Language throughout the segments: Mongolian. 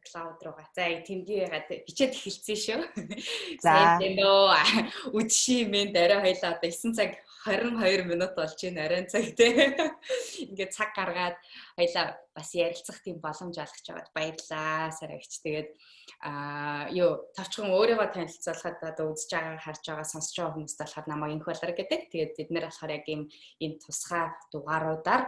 Cloud руугаа. За тэмдгийн ягаад бичээд эхэлсэн шүү. Сайн За. тийм үү. Үдшийн минь арай хоёлаа одоо 9 цаг 22 минут болж байна. Арай цаг тий. Ингээд цаг гаргаад хоёлаа бас ярилцах тийм боломж олгож байгаад баярлалаа. Сарагч тэгээд тавчхан өөрийгөө танилцуулахад одоо үзэж байгаа, харж байгаа, сонсож байгаа хүмүүст болохоор намайг инх болор гэдэг. Тэгээд бид нэр болохоор яг энэ тусгай дугааруудаар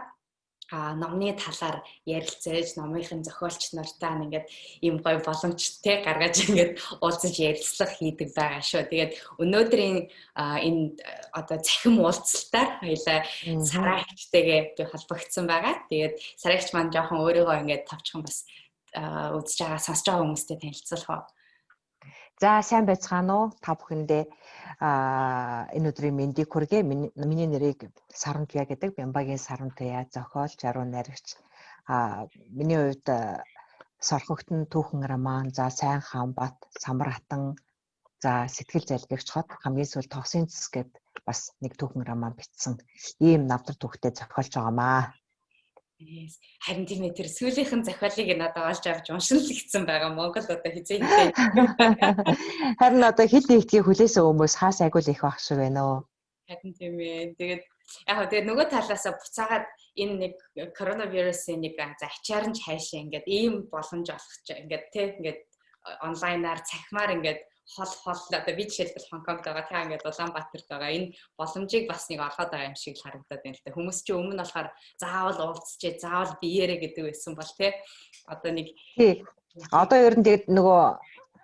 номны талаар ярилцээж, номынхын зохиолч нартай ингээд ийм гоё боломжтой гаргаж ингээд уулзаж ярилцлага хийдэг байгаа шүү. Тэгээд өнөөдрийн энэ одоо цахим уулзалтаар хоёлаа Сарагчтэйгээ би холбогдсон байгаа. Тэгээд Сарагч маань жоохон өөрийгөө ингээд тавчхан бас үзэж байгаа, сонсож байгаа хүмүүстэй танилцуулах уу? За сайн байцгаана уу? Та бүхэндээ энэ өдрийн мэндийг хүргэе. Миний нэрийг Саранtuya гэдэг. Бямбагийн Саранtuya зохиолч, аруу найрагч. Миний хувьд Сорхогтон түүхэн роман, за Сайн хаан бат, Самар хатан, за Сэтгэл залгигч хот, хамгийн сүүл Тогсын цэс гэд бас нэг түүхэн роман бичсэн. Ийм навдар түүхтэй зохиолч байгаамаа. Харин тийм ээ, тэр сүүлийнхэн зохиолыг надад олж авч уншин л гисэн байгаа. Монгол одоо хизээ хизээ. Харин одоо хэл нэгдгийг хүлээсэн хүмүүс хаас айгуул их байх шиг байна уу? Харин тийм ээ. Тэгээд тэгээд нөгөө талаасаа буцаагаад энэ нэг коронавирусын нэг ачаар нь хайшаа ингээд ийм боломж олох ч ингээд тий ингээд онлайнаар цахимаар ингээд хол одоо би жишээлбэл Хонконгд байгаа, та ингээд Улаанбаатарт байгаа. Энэ боломжийг бас нэг олгоод байгаа юм шиг л харагдаад байна л да. Хүмүүс чинь өмнө нь болохоор заавал уулзчээ, заавал биеэрээ гэдэг байсан бол тий одоо нэг тий. Одоо ер нь тэгээд нөгөө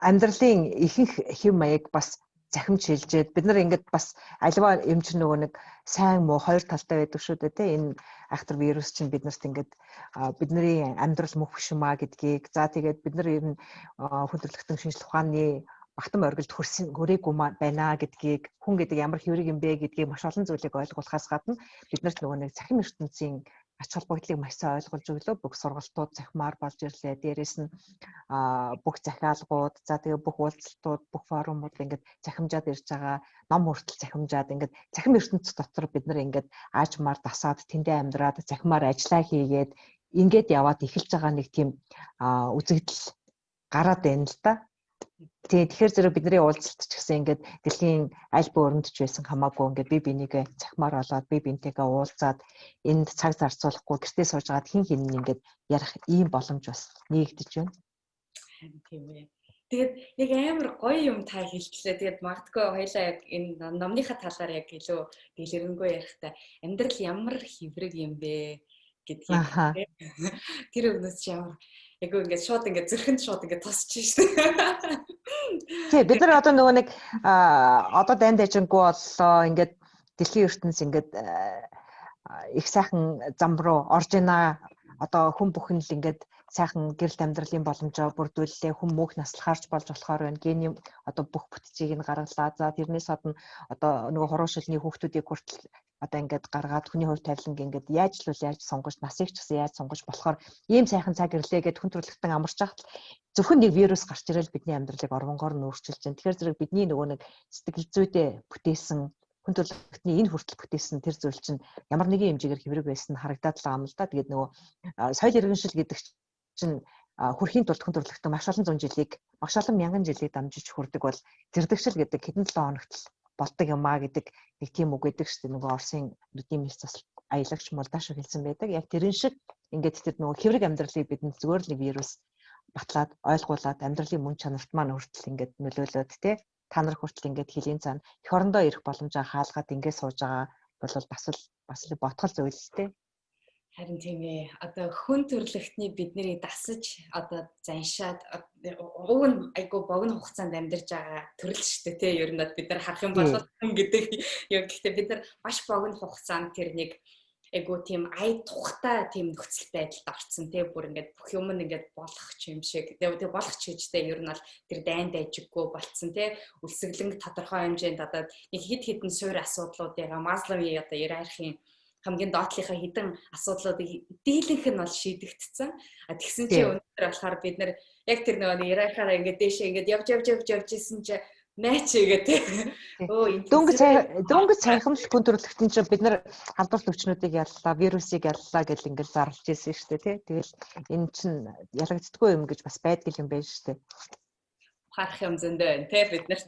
амьдралын ихэнх хэв маяг бас захимж шилжээд бид нар ингээд бас альва юм чинь нөгөө нэг сайн муу хоёр талтай байдаг шүү дээ тий. Энэ айхтар вирус чинь биднэрт ингээд бидний амьдрал мөх биш юмаа гэдгийг за тэгээд бид нар ер нь хүндрэлтэн шинжлэх ухааны багтан оргилд хүрээгүй байна гэдгийг хүн гэдэг ямар хэврэг юм бэ гэдгийг маш олон зүйлийг ойлгуулахаас гадна биднэрт нөгөө нэг цахим ертөнцийн ач холбогдлыг маш сайн ойлгуулж өглөө бүх сургалтууд захимаар болж ирлээ. Дээрээс нь бүх захиалгууд, за тэгээ бүх уулзалтууд, бүх форумууд ингээд захимжаад ирж байгаа. Ном хүртэл захимжаад ингээд цахим ертөнц дотор бид нар ингээд аажмаар дасаад тэндээ амьдраад захимаар ажиллаа хийгээд ингээд яваад эхэлж байгаа нэг тийм үзэгдэл гараад байна л да. Тэгэхээр зэрэг бидний уулзалт ч гэсэн ингээд дэлхийн аль бүрөнд ч байсан хамаагүй ингээд би бинийгээ цахимаар болоод би бинтэйгээ уулзаад энд цаг зарцуулахгүй гэртээ сууж агаад хин ингээд ярих ийм боломж бас нэгдэж байна. Тийм ээ. Тэгээд яг амар гоё юм та хэлчихлээ. Тэгээд магадгүй хоёлаа яг энэ номныхаа талаар яг илүү дэлгэрэнгүй ярихдаа амьдрал ямар хэврэг юм бэ гэдгийг тэр өгнөөс чи ямар яг ингээд шууд ингээд зүрхэнд шууд ингээд тосч шүү дээ. Тий, бид нар одоо нөгөө нэг одоо дайн дайжингүй боллоо ингээд дэлхийн ертөнц ингээд их сайхан зам руу орж ийна. Одоо хүн бүхэн л ингээд сайхан гэрэл амьдралын боломжоо бүрдүүллээ. Хүн мөнх наслахаарч болж болохоор байна. Гений одоо бүх бүтцийг нь гаргалаа. За тэрнээс гадна одоо нөгөө хуруу шилний хүүхдүүдийг хүртэл одоо ингээд гаргаад хүний хувь тавиланг ингээд яаж сонгож насыг ч гэсэн яаж сонгож болохоор ийм сайхан цаг ирлээ гэд хүн төрөлхтөн амарч хахад зөвхөн нэг вирус гарч ирэл бидний амьдралыг орвонгоор нь өөрчилж байна. Тэгэхээр зэрэг бидний нөгөө нэг сэтгэл зүйдээ бүтээсэн хүн төрөлхтний энэ хүртэл бүтээсэн тэр зүйл чинь ямар нэгэн хэмжээгээр хэврэг байсан харагдаад л байгаа юм л да. Тэгээд нөгөө соёл иргэншил гэдэг чинь хүрхийн тулд хүн төрөлхтөн маш олон зуун жилийг, маш олон мянган жилийг дамжиж хүрдэг бол зэрдэгшил гэдэг хэдэн 7 хоногт болдог юм аа гэдэг нэг тийм үг гэдэг шүү дээ. Нөгөө Оросын нүдийн мэс засал аялагч Молдашов хэлсэн байдаг. Яг тэрэн шиг ингээд тэр нөгөө хэврэг амьдралыг бидэнд зүгээр л нэг вирус батлаад ойлгуулад амьдралын мөн чанарт маань хүртэл ингээд нөлөөлөд тэ та нар хүртэл ингээд хэлийн цаана эх орондоо ирэх боломжоо хаалгаад ингээд сууж байгаа бол бас л ботгол зүйл л тэ. Харин тийм ээ. Одоо хүн төрөлхтний бидний дасаж одоо заншаад уг нь айгу богино хугацаанд амьдарч байгаа төрөл шүү дээ тий. Ер нь бид нар харах юм бол хүн гэдэг юм. Гэхдээ бид нар маш богино хугацаанд тэр нэг айгу тийм ая тухтай тийм нөхцөл байдалд орсон тий. Бүр ингээд бүх юм ингээд болох ч юм шиг. Тэгээ болох ч гэжтэй ер нь бол тэр дайн дайжиггүй болцсон тий. Үлсгэлэн тодорхой хэмжээнд одоо нэг хэд хэдэн суурь асуудлуудыг Масловын одоо иерархийн хамгийн доотлийнхаа хідэн асуудлуудыг дийлэнх нь бол шийдэгдсэн. Тэгсэн чинь өнөөдөр болохоор бид нар яг тэр нөгөө иерархиараа ингээд дээшээ ингээд явж исэн чинь Найч гэдэг. Өө Дөнгөж цайхан л хүн төрөлхтөн чинь бид нар халдвар төвчнүүдийг яллаа, вирусыг яллаа гэл ингээл зарлж ирсэн шүү дээ, тий. Тэгэл энэ чинь ялагддаггүй юм гэж бас байдаг юм байна шүү дээ. Харах юм зөндөө байна те бид нарт.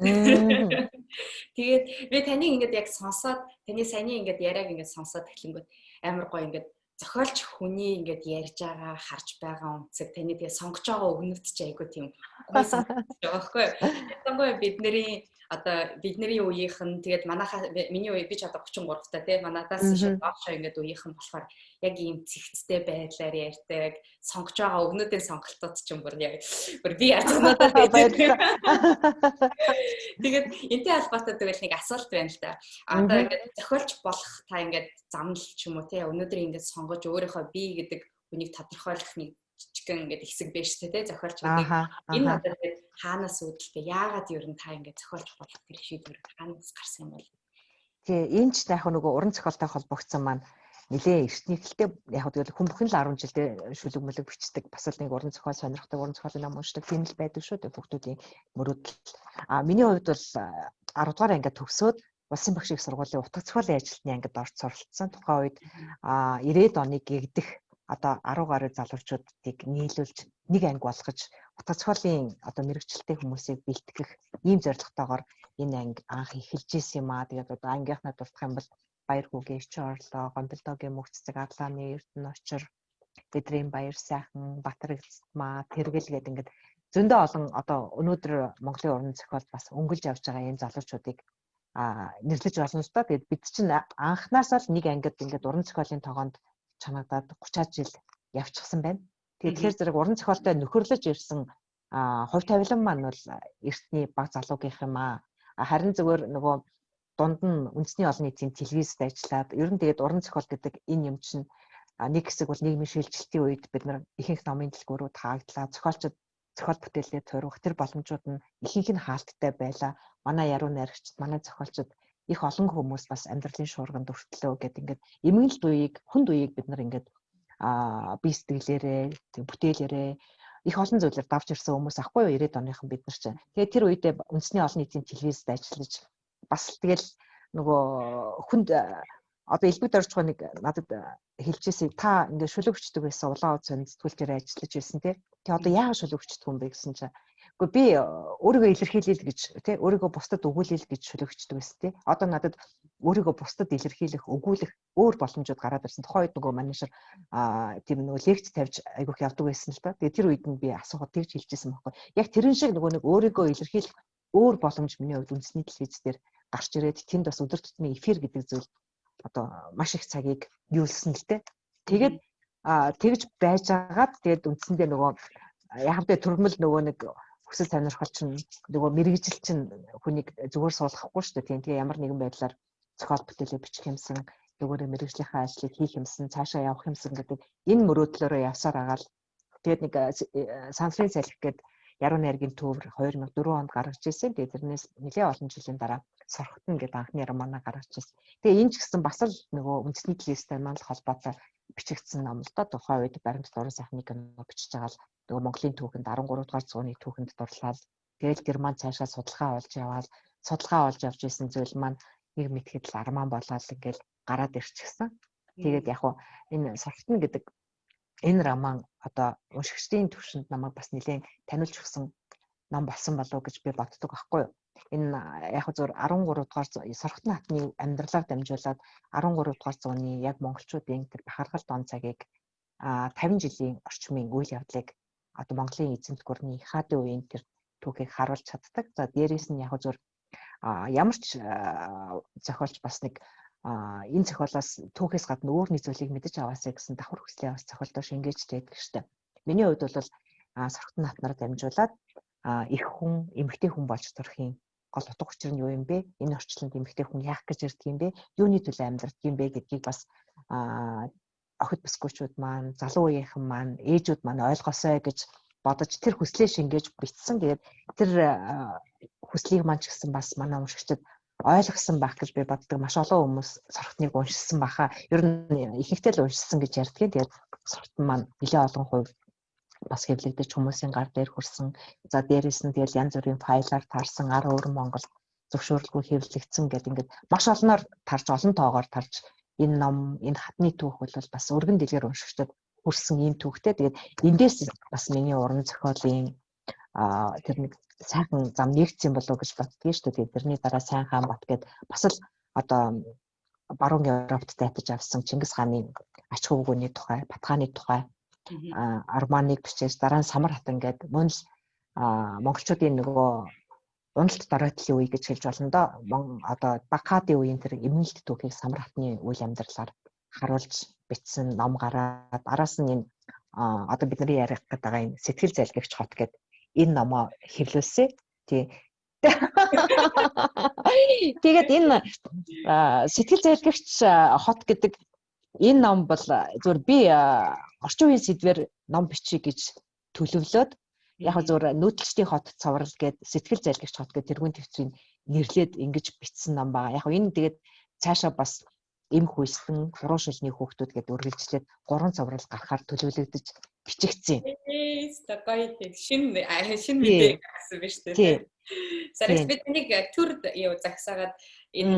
Тэгээд би таны ингээд яг сонсоод таны саяны ингээд яриаг ингээд сонсоод эхлэнгүүт амар гоё ингээд зохиолч хүний ингээд ярьж байгаа харж байгаа үнцэг таны тэгээд сонгож байгаа өгнөд ч айгүй тийм гоё санагдаж байгаа байхгүй юу. Ялангуяа бидний үеийнхэн тэгээд манайхаа миний үе би ч одоо 33 та тий манадаас шиг доошоо ингээд үеийнхэн болохоор яг ийм цэгцтэй байдлаар ярьдаг сонгож байгаа өгнүүдийн сонголтууд ч юм бүр би ярьцгаануудаа байдаг. Тэгээд энтэй холбоотой тэгэл нэг асуулт байна л да. Одоо ингээд зохиолч болох та ингээд замнал ч юм уу тий өнөөдөр ингээд сонгож өөрийнхөө би гэдэг хүнийг тодорхойлох нэг жижигхэн ингээд хэсэг байж тээ зохиолчдыг энэ надад тэгээд хаанаас үүдэлтэй яагаад ер нь та ингээд зохиолч болох тэр шийдвэр хаанаас гарсан юм бол тий энэ ч яг нөгөө уран зохиолтой холбогдсон маань нэлээ эртнийхэлтэй яг тэгэл хүн бүхэн л 10 жилдээ шүлэг мүлэг бичдэг бас л нэг уран зохиол сонирхдаг уран зохиолын ном уншдаг тийм л байдаг шүү дээ хүүхдүүдийн мөрөөдөл. Миний хувьд бол 10 дугаар ангид төгсөөд улсын багшийн сургуулийн утга зохиолын ажилтны ангид орж суралцсан. Тухайн үед 90-ад оны гэгдэх одоо 10 гаруй залуучуудыг нийлүүлж нэг анги болгож утга зохиолын одоо мэрэгчлэлтэй хүмүүсийг бэлтгэх ийм зорилготойгоор энэ анги анх эхэлж исэн юм аа. Тэгээд одоо ангийнхнаа дурдах юм бол Баяр хүүгийн Эрчим орлоо, Гомболдогийн мөхцөг, Арлааны Эрдэнэ очир, Тэдрийн Баяр сайхан, Батар Элцмаа, Тэргэл гэдэг ингээд зөндөө олон одоо өнөөдөр Монголын уран зохиол бас өнгөлж явж байгаа энэ залуучуудыг нэрлэж болно л да. Тэгээд бид чинь анхнаасаа л нэг ангид ингээд уран зохиолын тогоонд чанагдаад 30-аад жил явчихсан байна. Тэгэхээр зэрэг уран зохиолтой нөхөрлөж ирсэн хувь тавилан маань бол эртний баг залуугийнх юм аа. Харин зөвөр нөгөө дунд нь үндэсний олон нийтийн телевизэд ажиллаад ер нь тэгээд уран зохиол гэдэг энэ юм чинь нэг хэсэг бол нийгмийн шилжилтийн үед бид нар ихэнх номын дэлгүүрүүд хааглаа, зохиолчид зохиол бүтээлээ турих тэр боломжууд нь ихэнх нь хаалттай байлаа. Манай яруу найрагчид, манай зохиолчид их олон хүмүүс бас амьдралын шуурганд өртлөө гэдэг ингээд эмгэнэлт үеийг, хүнд үеийг бид нар ингээд бие сэтгэлээрээ, бүтээлээрээ их олон зүйлээр давж ирсэн хүмүүс ахгүй юу 90-ад оныхан бид нар чинь. Тэгээд тэр үедээ үндэсний олон нийтийн телевизэд ажиллаж бас тэгэл нөгөө хүнд одоо элбэг дөрж байгаа нэг надад хэлжсэн та ингээд шүлэгчдэг байсан улаан уц зөвлөлтөөр ажиллаж байсан тий. Тэгээ одоо яагаад шүлэгчдэг юм бэ гэсэн чинь үгүй би өөрийгөө илэрхийлэл гэж тий өөрийгөө бусдад өгүүлэл гэж шүлэгчдэг байсан тий. Одоо надад өөрийгөө бусдад илэрхийлэх, өгүүлэх өөр боломжууд гараад ирсэн. Тухайн үед нөгөө менежер тийм нөгөө лекц тавьж айгүйх явдаг байсан л та. Тэгээ тэр үед нь би асуухад тэгж хэлжсэн байхгүй. Яг тэрэн шиг нөгөө нэг өөрийгөө илэрхийлэх өөр боломж миний хувьд үндэсний телевиз дээр гарч ирээд тэнд бас өдөр тутмын эфир гэдэг зүйл одоо маш их цагийг юулсан л дээ. Тэгээд тэгж байж байгаад тэгээд үндсэндээ нөгөө яхавтай төрөмөл нөгөө нэг хүсэл сонирхол чинь нөгөө мэрэгжил чинь хүнийг зүгээр суулгахгүй шүү дээ. Тэгээ ямар нэгэн байдлаар зохиол бүтээлээ бичих юмсан, нөгөө мэрэгжлийнхаа ажлыг хийх юмсан, цаашаа явах юмсан гэдэг энэ мөрөөдлөөрөө явсаар агаал тэгээд нэг сансрын салхи гэдэг яруу найргийн төвөр 2004 онд гаргаж ирсэн. Тэгээд тэрнээс нэлээд олон жилийн дараа сорхтон гэдэг анхны романа гаргаж ирсэн. Тэгээ энэ ч гэсэн бас л нөгөө үндэсний телевизтэй маань л холбоотой бичигдсэн ном л да. Тухайн үед баримт уран сайхны кино бичиж байгаа л нөгөө Монголын түүхэнд 13 дугаар зууны түүхэнд дурлал. Тэгэл тэр маань цаашаа судалгаа олж явж исэн зүйл маань нэг мэтгэд л арман болоод ингээл гараад ирчихсэн. Тэгээд яг хуу энэ сорхтон гэдэг энэ роман одоо уншигчдын төвшөнд намайг бас нэлээд таниулж өгсөн ном болсон болов уу гэж би боддог байхгүй юу. Энэ яг зөв 13 дугаар сорхтон хатны амьдралаар дамжуулаад 13 дугаар зууны яг монголчуудын тэр бахархал дон цагийг 50 жилийн орчмын үйл явдлыг одоо Монголын эзэмт гүрний хаадын үеийн тэр түүхийг харуулж чаддаг. За дээрээс нь яг зөв ямар ч зохиолч бас нэг энэ зохиолоос түүхээс гадна өөр нэг зүйлийг мэдэж аваасаа гэсэн давхар хүслээ бас зохиолдоо шингээж байдаг штеп. Миний хувьд бол сорхтон хатнаар дамжуулаад их хүн, эмэгтэй хүн болж төрхийн гол утга учир нь юу юм бэ? Энэ орчлонд эмэгтэй хүн яах гэж ирдэг юм бэ? Юуны төлөө амьдрдаг юм бэ гэдгийг бас охид бүсгүйчүүд маань, залуу үеийнхэн маань, ээжүүд маань ойлгосоо гэж бодож тэр хүслээ шингээж бичсэн. Тэгээд тэр хүслийг маань ч гэсэн бас манай уншигчид ойлгосон байх гэж би боддог. Маш олон хүмүүс сорхтныг уншсан баха. Ер нь ихэнхдээ л уншсан гэж ярьдгийг. Тэгээд сорхтон маань нэлээд олон хувь бас хэвлэгдэж хүмүүсийн гар дээр хүрсэн. За дээрэс нь тэгэл янз бүрийн файлаар таарсан 10 Монгол зөвшөөрлгүй хэвлэгдсэн гэдэг ингээд маш олноор тарж олон тоогоор тарж энэ ном энэ хатны түүх бол бас өргөн дэлгэр уншигчдад хүрсэн ийм түүхтэй. Тэгээд эндээс бас миний уран зохиолын тэр нэг сайхан зам нэгдсэн болов гэж боддгийн шүү дээ. Тэрний дараа Сайн хаан бат гээд бас л одоо баруун Европт тайтаж авсан Чингис хааны ач холбогдооны тухай, Батхааны тухай Арманыг бичиж дараа нь Самар хатан гээд мөн л монголчуудын нөгөө уналт доройтлын үе гэж хэлж болно доо. Одоо Бакаадын үеийн тэр эмнэлт түүхийг Самар хатны үйл амьдралаар харуулж бичсэн ном гараад араас нь энэ одоо бидний ярих гэдэг байгаа энэ сэтгэл зайлгагч хот гэдэг энэ номоо хэвлүүлсэн. Тий. Тэгээд энэ сэтгэл зайлгагч хот гэдэг энэ ном бол зөвөр би орчин үеийн сэдвээр ном бичиж гэж төлөвлөөд яг зөвөр нүүдэлчдийн хот цоврал гээд сэтгэл зайлгагч хот гэдэг тэргүүн төвчрийн нэрлээд ингэж бичсэн ном байгаа. Яг энэ тэгээд цаашаа бас эм хүйстэн 3 шилний хүүхдүүд гэдэг үргэлжлээд 3 цоврал гарахаар төлөвлөгдөж бичигдсэн. Гоё шин мэдээ гэсэн биз дээ. Сарас бид нэг төр юу загсаагаад энэ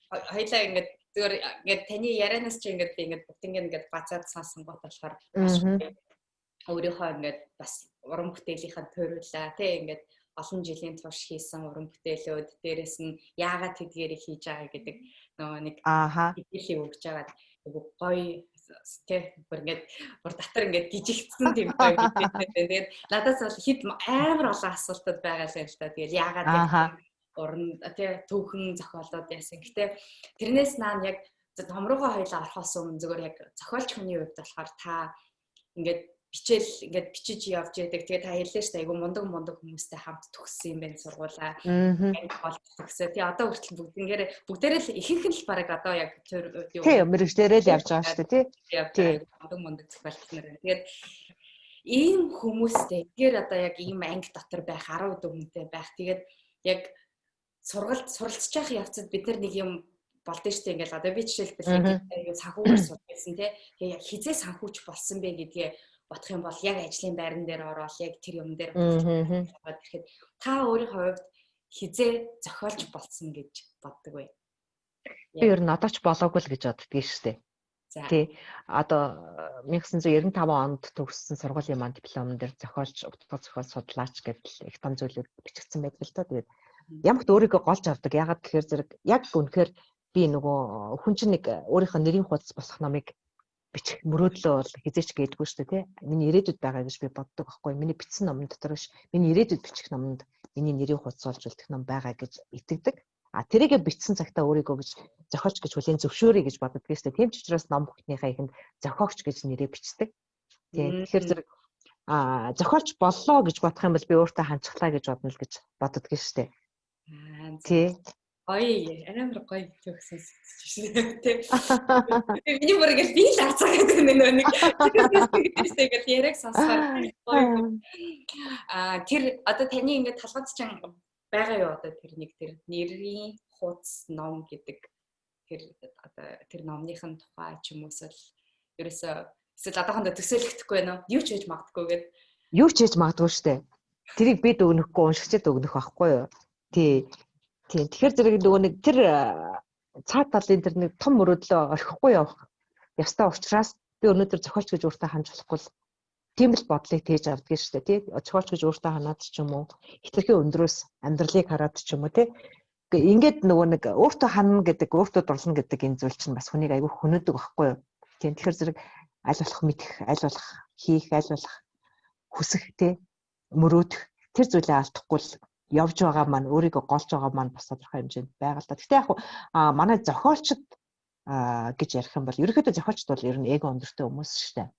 хоёлаа ингээд зөвөр ингээд таны ярианаас чи ингээд би ингээд бүгд ингээд бацаад сонсон гот болохоор өөрийнхөө ингээд бас уран бүтээлийнхаа тойруулаа тий ингээд олон жилийн турш хийсэн уран бүтээлүүд дээрэс нь яагаад тэдгээрийг хийж байгаа гэдэг нөгөө нэг хэлхийг өгч байгаад гоё тий бүр ингээд бүр дотор ингээд гжигдсэн тийм гоё мэдээ. Тэгээд надаас бол хэд амар олон асуултууд байгаа л та. Тэгээд яагаад уран тий түүхэн зохиолоод яасан. Гэтэ тэрнээс наан яг томруугаа хоёлаа орохоос өмнө зөвөр яг зохиолч хүний хувьд болохоор та ингээд бичээл ингээд бичиж явж яадаг. Тэгээд та хэллээ шүү дээ. Айгу мундаг хүмүүстэй хамт төгссөн юм байна сургуулаа. Ингээд болж төгсөө. Тэгээ одоо хүртэл бүгдээрээ л ихэнх нь л бараг одоо яг юу тий мэрэгчлэрээ л явж байгаа шүү дээ тий. Мундаг зохиолч нар. Тэгээд ийм хүмүүстэй тэгэхээр одоо яг ийм анги дотор байх 10 дүнтэй байх. Тэгээд яг суралцж явах явцад бид нар нэг юм болдсон шүү дээ. Ингээл одоо би жишээлбэл яг санхүүгээр сурсан тий. Тэгээ хизээ санхүүч болсон бэ гэдгээ бодох юм бол яг ажлын байран дээр ороод яг тэр юм дээр бодоход ирэхэд та өөрийнхөө хувьд хизээ зохиолч болсон гэж боддог вэ? Би ер нь одоо ч болоогүй л гэж боддгийг шүү дээ. Тий. Одоо 1995 онд төгссөн сургуулийн маань дипломн дээр зохиолч, утга зохиол судлаач гэдэг их том зүйлүүд бичигдсэн байдаг л доо. Тэгээд ямагт өөрийгөө голж авдаг. Ягаад гэхээр зэрэг яг үнэхээр би нөгөө хүн чинь нэг өөрийнхөө нэрийн хуудас босох номыг бичих мөрөөдлөө бол хизээч гээдгүй шүү дээ тий. Миний ирээдүйд байгаа гэж би боддог байхгүй. Миний бичсэн номон дотор биш. Миний ирээдүйд бичих номонд миний нэрийн хуудас олж үлдэх ном байгаа гэж итгэдэг. Тэрийгэ бичсэн цагтаа өөрийгөө гэж зохиолч гэж хүлээн зөвшөөрөе гэж боддог шүү дээ. Тийм ч учраас ном бүхнийхээ ихэнд зохиогч гэж нэрээ бичдэг. Тий. Тэгэхээр зэрэг зохиолч боллоо гэж бодох юм бол би өөртөө ханчглаа гэж бодно л гэж боддог шүү дээ. Тий. Ой, амар гоё төгсөн сэтгэж тий. Миний бүргээл би л арцгаа гэдэг нэг тэгээд яриг сонсохоор гоё. Тэр одоо таны ингээд талбайд ч байгаа юу одоо тэр нэг тэр нэрийн хуудас ном гэдэг тэр одоо тэр номныхын тухай ч юм уус л ерөөсөө эсвэл одоохондоо төсөөлөгдөхгүй байна уу? Юу ч хийж магадгүй гээд. Юу ч хийж магадгүй шүү дээ. Тэрийг бид өгнөхгүй уншигчд өгнөх байхгүй юу? Тий. Тэгэхээр зэрэг нөгөө нэг тэр цаад талын тэр нэг том мөрөөдлөө орхихгүй явах ёстой учраас би өнөөдөр зохиолч гэж өөртөө хандж болохгүй л тийм л бодлыг тээж авдаг шүү дээ тий. Зохиолч гэж өөртөө ханаад ч юм уу хитрхийн өндрөөс амьдралыг хараад ч юм уу тий. Ингээд нөгөө нэг өөртөө ханна гэдэг өөртөө дурлна гэдэг энэ зүйл чинь бас хүнийг аягүй хөнөөдөг байхгүй юу? Тийм тэгэхээр зэрэг аль болох мэдэх, аль болох хийх, аль болох хүсэх тий мөрөөдөх тэр зүйлээ алдахгүй л явж байгаа маань өөрийгөө голж байгаа маань бас тодорхой хэмжээнд байгаа л да. Гэтэ яг манай зохиолчд гэж ярих юм бол ерөнхийдөө зохиолчд бол ер нь эго өндөртэй хүмүүс шүү дээ.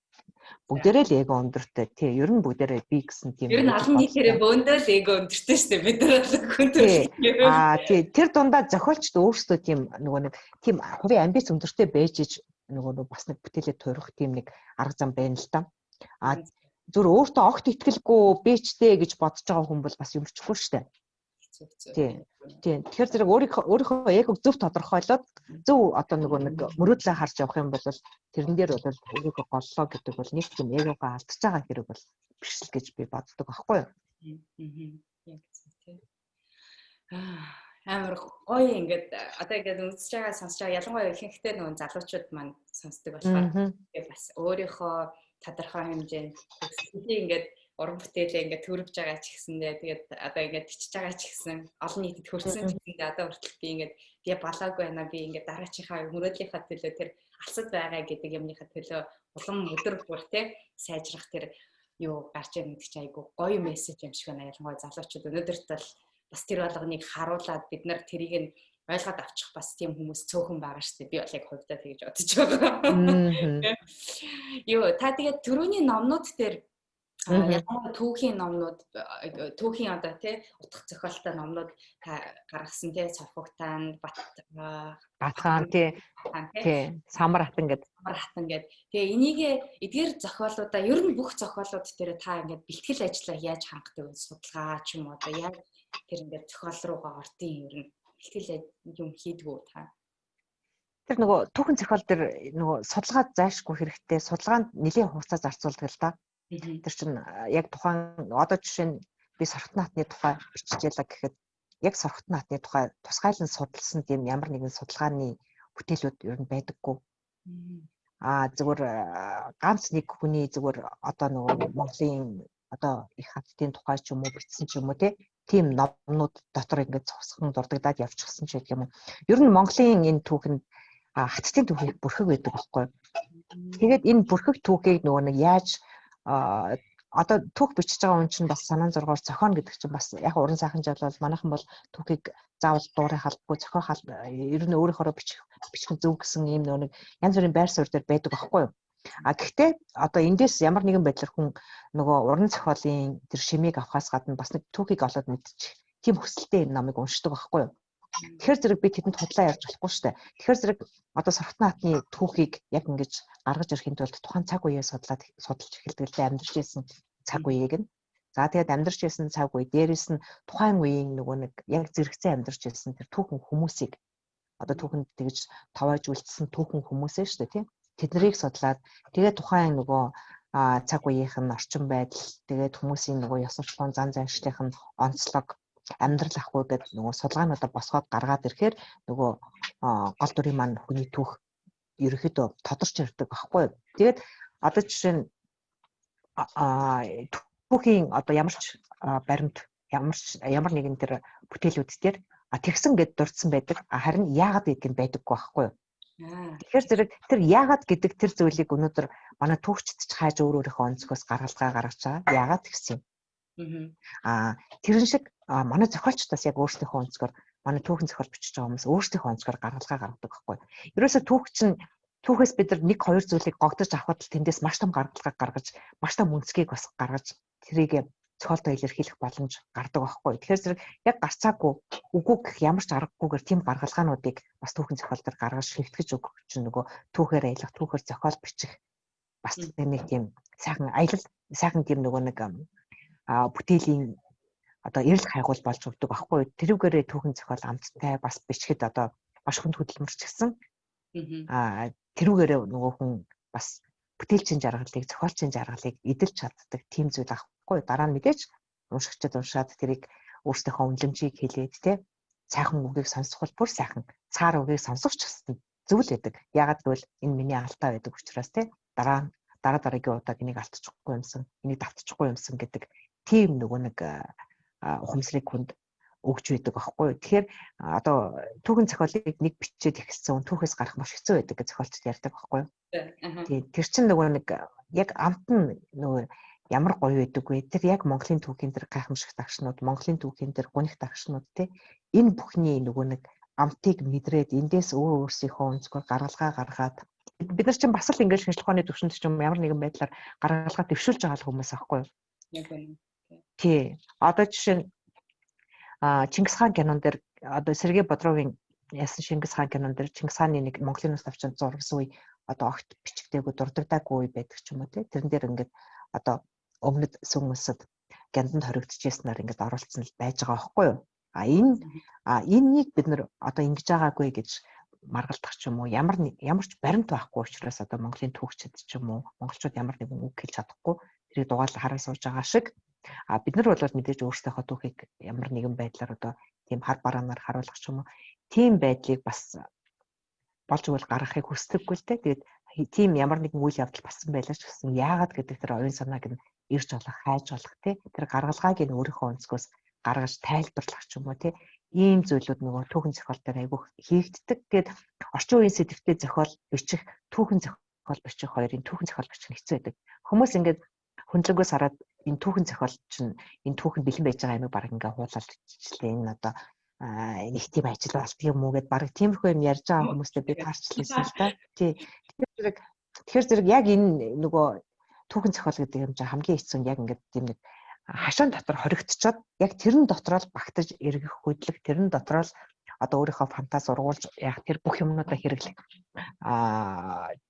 Бүгдээрээ л эго өндөртэй. Тий, ер нь бүгдээрээ би гэсэн тийм. Ер нь олон нийтээрээ бөөндөө л эго өндөртэй шүү дээ. Бид нар хүн төрөл. Тий, тэр дундаа зохиолчд өөрсдөө тийм нөгөө нэг тийм хувийн амбиц өндөртэй байж иж нөгөө бас нэг бүтээлээ туурах тийм нэг арга зам байна л да. Зүр өөртөө огт итгэлгүй бэчтэй гэж бодож байгаа хүн бол бас юмрчихгүй шүү дээ. хэцүү. Тийм. Тэгэхээр зэрэг өөрийнхөө эгог зөв тодорхойлоод зөв одоо нөгөө нэг мөрөөдлөө харж явах юм бол тэрэн дээр бол өөрийгөө голлоо гэдэг бол нэг тийм эгогоо алдчихж байгаа хэрэг бол биш л гэж би боддог байхгүй юу? Яг тийм. Амар гоё ингээд одоо ингээд үзэж байгаа сонсож байгаа ялангуяа ихэнхдээ нөгөө залуучууд маань сонсдог болохоор бас өөрийнхөө тодорхой хэмжээнд сэтгэлийн ингээд уран бүтээлээ ингээд төрөвж байгаа ч гэсэндээ тэгээд одоо ингээд бичиж байгаа ч гэсэн олон нийтэд хүрсэн ч гэсэндээ одоо хүртэл би ингээд би болоогүй байна би ингээд дараачихаа мөрөөдлийнхаа төлөө тэр алсад байгаа гэдэг юмныхаа төлөө улам өдөр бүр те сайжрах тэр юу гарч ирэх гэдэг чинь айгу гоё мессеж юм шиг байна ялангуяа залуучууд өнөөдөрт бол бас тэр болгоныг харуулад бид нар тэрийг нь ойлгоод авчих бас тийм хүмүүс цөөхөн байгаа шүү дээ. Би бол яг хувьдаа тэгж бодож байгаа. Юу та тэгээд түрүүний номнууд дээр ялангуяа түүхийн номнууд түүхийн одоо тий утга зохиолтой номнууд та гаргасан тий Цорхогтаан Батхан тий Самар хатан гэдэг. Тэгээ энийг эдгээр зохиолуудаа ер нь бүх зохиолууд дээр та ингээд бэлтгэл ажиллаа яаж хангадаг вэ? Судалгаа ч юм уу одоо яаж тэр ингээд зохиол руугаа ордын ер нь бэлтгэл юм хийдгүү та. Тэр нөгөө түүхэн зохиол дээр нөгөө судалгаа зайлшгүй хэрэгтэй. Судалгаанд нэлийн хугацаа зарцуулдаг л да. Тэр чинь яг тухайн одоо жишээ нь би Сорхот наатны тухай бичиж ялаа гэхэд яг Сорхот наатны тухай тусгайлан судалсан тийм ямар нэгэн судалгааны бүтээлүүд ер нь байдаггүй. Зүгээр ганц нэг хүний зүгээр одоо нөгөө Монголын одоо их хаттын тухай ч юм уу бичсэн ч юм уу тийм номнууд дотор ингээд цогсхон дурддагдаад явчихсан ч гэдэг юм уу. Ер нь Монголын энэ түүхэнд хаттын түүхийг бүрхэг байдаг байхгүй. Тэгээд энэ бүрхэг түүхийг нөгөө нэг яаж одоо түүх бичиж байгаа хүн чинь бас санаан зургаар зохионо гэдэг чинь бас яг уран сайхан жал бол манайхан бол түүхийг заавал дуурай халбгүй зохио хал ер нь өөрийнхөө бичих зөв гэсэн юм нэг янз бүрийн байр суурь дээр байдаг байхгүй юу. Гэхдээ одоо эндээс ямар нэгэн байдлаар хүн нөгөө уран зохиолын тэр шимийг авахаас гадна бас нэг түүхийг олоод мэдчих тийм хүсэлтэй энэ номыг уншдаг байхгүй юу. Тэгэхээр зэрэг би тэдэнд худлаа ярьж болохгүй шүү дээ. Тэгэхээр зэрэг одоо Сорхот наатны түүхийг яг ингэж гаргаж ирэхэд бол тухайн цаг үеэ судалж эхэлдэг л амьдарч ирсэн цаг үеийг нь. За тэгээд амьдарч ирсэн цаг үе дээрээс нь тухайн үеийн нөгөө нэг яг зэрэгцээ амьдарч ирсэн тэр түүхэн хүмүүсийг одоо түүхэнд тэгж тавааж үлдсэн түүхэн хүмүүсээ шүү дээ тийм. Тэднийг судлаад тэгээд тухайн нөгөө цаг үеийнх нь орчин байдал тэгээд хүмүүсийн нөгөө ёс суртахуун зан заншлих нь онцлог амьдрал ахгүй гэдэг нөгөө судалгаануудаа босгоод гаргаад ирэхээр нөгөө гол дүрийн маань хүний түүх ерөөхдөө тодорч ирдэг байхгүй юу. Тэгээд одоо жишээ нь түүхийн одоо ямар ч баримт ямар нэгэн тэр бүтээлүүд дээр тэгсэн гэд дурдсан байдаг. Харин яагаад гэдэг нь байдаггүй байхгүй юу. Тэгэхээр зэрэг тэр яагаад гэдэг тэр зүйлийг өнөөдөр манай түүхчид ч хайж өөрийнхөө онцгоос гаргалгаа гаргаж байгаа. Яагаад гэсэн юм. Тэрэн шиг манай зохиолчдоос яг өөрсдийнхөө онцгоор манай түүхэн зохиол бичиж байгаа хүмүүс өөрсдийнхөө онцгоор гаргалгаа гаргадаг байхгүй. Ерөөсө түүхээс бид нар 1-2 зүйлийг гогдож авахд л тэндээс маш том гаргалгаа гаргаж, маш том үнцгийг бас гаргаж тэрийг зохиолтой илэрхийлэх боломж гардаг байхгүй. Тэгэхээр зэрэг яг гарцаагүй үгүй гэх ямар ч аргагүйгээр тийм гаргалгаануудыг бас түүхэн зохиол дээр гаргаж шилтгэж өгөх чинь нөгөө түүхээр аялах, түүхээр зохиол бичих бас нэг тийм сайхан аялал, сайхан тийм нөгөө нэг бүтээлийн одоо эрэл хайгуул болж өгдөг байхгүй. Тэрүүгээрээ түүхэн зохиол амттай бас бичгэд одоо маш хүнд хөдөлмөрч гисэн. Тэрүүгээрээ нөгөө хүн бас бүтээлчийн жаргалыг, зохиолчийн жаргалыг эдэлж чаддаг тийм зүйл ахгүй. Дараа нь мэдээж уншигчид уншаад тэрийг өөрсдийнхөө үнэлэмжийг хэлээд те сайхан үгийг сонсох бүр сайхан, цаар үгийг сонсох ч гэсэн зөв л байдаг. Ягаад гэвэл энэ миний алдаа байдаг учраас те дараагийн удаа энийг алдчихгүй юмсан, энийг давтчихгүй юмсан гэдэг тийм нөгөө нэг ухамсарыг хүнд өгч байдаг байхгүй. Тэгэхээр одоо түүхэн зохиолыг нэг бичээд ихэлсэн түүхээс гарах маш хэцүү байдаг гэж зохиолчд ярьдаг байхгүй. Тэр чинь нөгөө нэг яг амт нь нөгөө ямар гоё байдаг вэ? Тэр яг Монголын түүхийн тэр гайхамшигт агшнууд, Монголын түүхийн тэр гунигт агшнууд те энэ бүхний нөгөө нэг амтыг мэдрээд эндээс өөрсдийнхөө өнцгөр гаргалгаа гаргаад бид нар чинь бас л ингээд шинжлэх ухааны төвшөнд ч юм ямар нэгэн байдлаар гаргалгаа дэвшүүлж байгаа хүмүүс аахгүй юу? Тий. Одоо жишээ нь Чингис хаан кинон дээр одоо Сергей Бодровын ясан Чингис хаан кинон дээр Чингис хааны нэг Монголын ус тавчанд зургасан үе одоо огт бичигдээгүй дурддаггүй үе байдаг ч юм уу тий. Тэрэн дээр ингээд одоо өмнөд сүм улсад гянданд хоригдчихснаар ингээд оролцсон л байж байгаа байхгүй юу? Энэнийг бид нэр одоо ингэж байгаагүй гэж маргалдах ч юм уу ямар ч баримт байхгүй учраас одоо Монголын түүхчид ч юм уу монголчууд ямар нэгэн үг хэлж чадахгүй тэрийг дугаал хараа сууж байгаа шиг бид нар бол мэдээж өөрсдийнхөө түүхийг ямар нэгэн байдлаар одоо тийм хар бараанаар харуулах ч юм уу тийм байдлыг бас болж өгөл гаргахыг хүсдэггүй л дээ. Тэгээд тийм ямар нэгэн үйл явдал басан байлаа ч гэсэн яагаад гэдэг тэр оюун санааг нь ирж болох, хайж болох тий тэр гаргалгааг нь өөрийнхөө өнцгөөс гаргаж тайлбарлах ч юм уу тий ийм зүйлүүд нөгөө түүхэн зохиол дээр айгүйх хийгддэг. Тэгээд орчин үеийн сэдвтэй зохиол бичих, түүхэн зохиол бичих хоёрын түүхэн зохиол бичих хэцүү байдаг. Хүмүүс ингээд хүндлэнгөөс хараад энэ түүхэн зохиол чинь энэ түүхэнд бэлэн байж байгаа юмыг баг ингээ хуулаад ичлээ. Энэ одоо нэг тийм ажил болт юм уу гэд баг тиймэрхүү юм ярьж байгаа хүмүүстэй би таарчлалсан л да. Тий. Тэгэхээр зэрэг яг энэ нөгөө түүхэн зохиол гэдэг юм чинь хамгийн хэцүү нь яг ингээд тийм нэг хашаан дотор хоригдчиход яг тэрэн дотроо л багтаж эргэх хөдлөх тэрэн дотроо л одоо өөрийнхөө фантаз ургуулж яг тэр бүх юмнуудаа хэрэглэх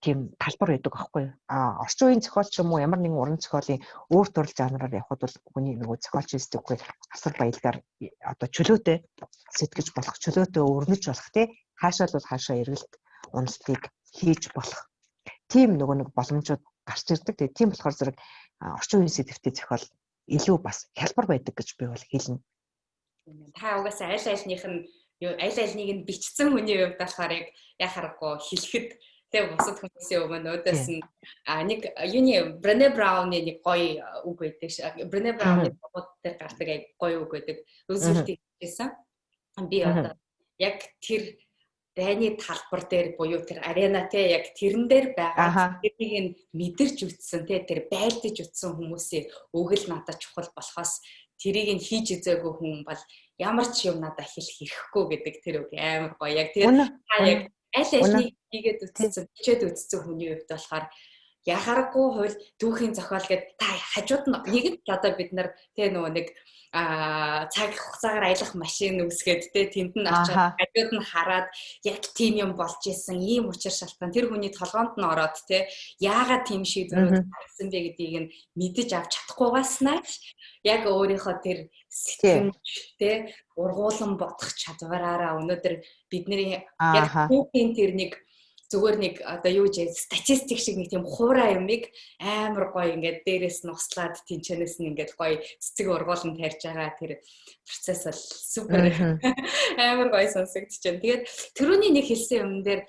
тийм талбар байдаг аахгүй орчин үеийн зохиолч юм уу ямар нэгэн уран зохиолын өөр төрөл жанраар явхад бол хүний нөгөө зохиолч хийдэггүй асар баялгаар одоо чөлөөтэй сэтгэж болох чөлөөтэй өрнөж болох тий хаашаа л хаашаа эргэлт уналтыг хийж болох тийм нөгөө нэг боломжууд гарч ирдэг. Тэгээ тийм болохоор зэрэг орчин үеийн сэдвтэй зохиол илүү бас хялбар байдаг гэж би бол хэлнэ. Та угаасаа аль альнийг нь бичсэн хүний хувьд болохоор яг харахгүй хэлэхэд тэг бусад хүмүүсийн өмнөөдөөс нь нэг юуны Brené Brown-ы нэг гоё үг байдаг. Brené Brown-ы бод дээр гардаг гоё үг байдаг. Roosevelt хэлсэн. Би одоо яг тэр дайны талбар дээр буюу тэр арена те яг тэрэн дээр байгаа тэрийг нь мэдэрч үтсэн те тэр байлдаж үтсэн хүмүүсийн үг л надад чухал болохоос тэрийг нь хийж үзээгүй хүн бол ямар ч юм надад хэлэх хэрэггүй гэдэг тэр үг амар гоё. Яг тэр та яг аль альнийг хийгээд үтсэн, бичээд үтсэн хүний хувьд болохоор яхааргүй хууль түүхийн зохиол гэдэг та хажууд нь нэг л одоо бид нар тэ нөгөө нэг цаг хугацаагаар аялах машин үсгээд тэ тэнд нь очиод хажууд нь хараад яг тийм юм болж исэн ийм учир шалтгаан тэр хүний толгоонд нь ороод тэ яагаад тийм шийдвэрүүд гаргасан бэ гэдгийг нь мэдэж авч чадахгүйгаас нааш яг өөрийнхөө тэр сэтгэмжтэй ургуулan бодох чадвараараа өнөөдөр бидний яг түүхийн тэр нэг зүгээр нэг одоо юу гэж статистик шиг нэг тийм хуурай юмыг амар гоё ингээд дээрээс нь услаад тэнчэнээс нь ингээд гоё цэцэг ургуулan тарьж байгаа тэр процесс бол супер амар гоё сонсогдож байна. Тэгээд тэрүүний нэг хэлсэн юм дээр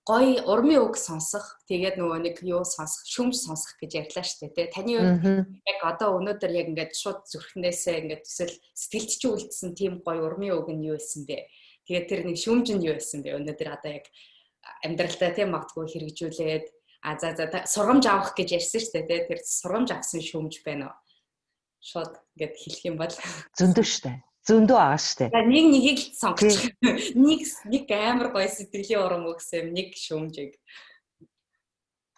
гоё урмын үг сонсох тэгээд нөгөө нэг юу сонсох шүмж сонсох гэж ярьлаа шүү дээ. Таны хувьд яг одоо өнөөдөр яг ингээд шууд зүрхнээсээ ингээд эсвэл сэтгэлд чи үлдсэн тийм гоё урмын үг нь юу байсан бэ? Тэгээд тэр нэг шүмж нь юу байсан бэ? Өнөөдөр одоо яг амьдралдаа тийм магтгүй хэрэгжүүлээд за сургамж авах гэж ярьсан шүү дээ. Тэр сургамж авсан шүмж байна уу? Шууд ингээд хэлэх юм бол зөндөө шүү дээ. Зөндөө байгаа шүү дээ. Нэг нэгийг л сонгочих. Нэг амар гоё сэтгэлийн урам өгсөн нэг шүмжийг.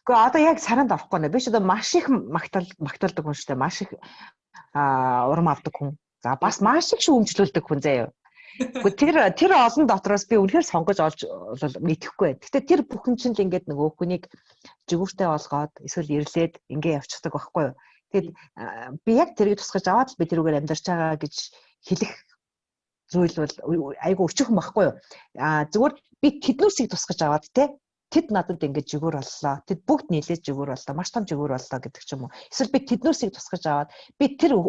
Гэхдээ одоо яг саранд орохгүй нэ. Би ч одоо маш их магтуулдаг хүн шүү дээ. Маш их урам авдаг хүн. За бас маш их шүүмжлүүлдэг хүн заяа. Гэхдээ тэр олон дотроос би үнэхээр сонгож олж мэдэхгүй. Гэхдээ тэр бүхэн чинь л ингээд нөгөө хүнийг жигүүртэй олгоод эсвэл ирлээд ингээд явчихдаг байхгүй юу. Тэгэд би яг тэрийг тусгаж аваад л би тэрүүгээр амьдарч байгаа гэж хэлэх зүйл бол айгу өчөөхөн байхгүй юу. Зүгээр би тэднүүсийг тусгаж аваад тэд надад ингээд жигүүр боллоо. Тэд бүгд нийлээд жигүүр боллоо. Маш том жигүүр боллоо гэдэг ч юм уу. Эсвэл би тэднүүсийг тусгаж аваад би тэр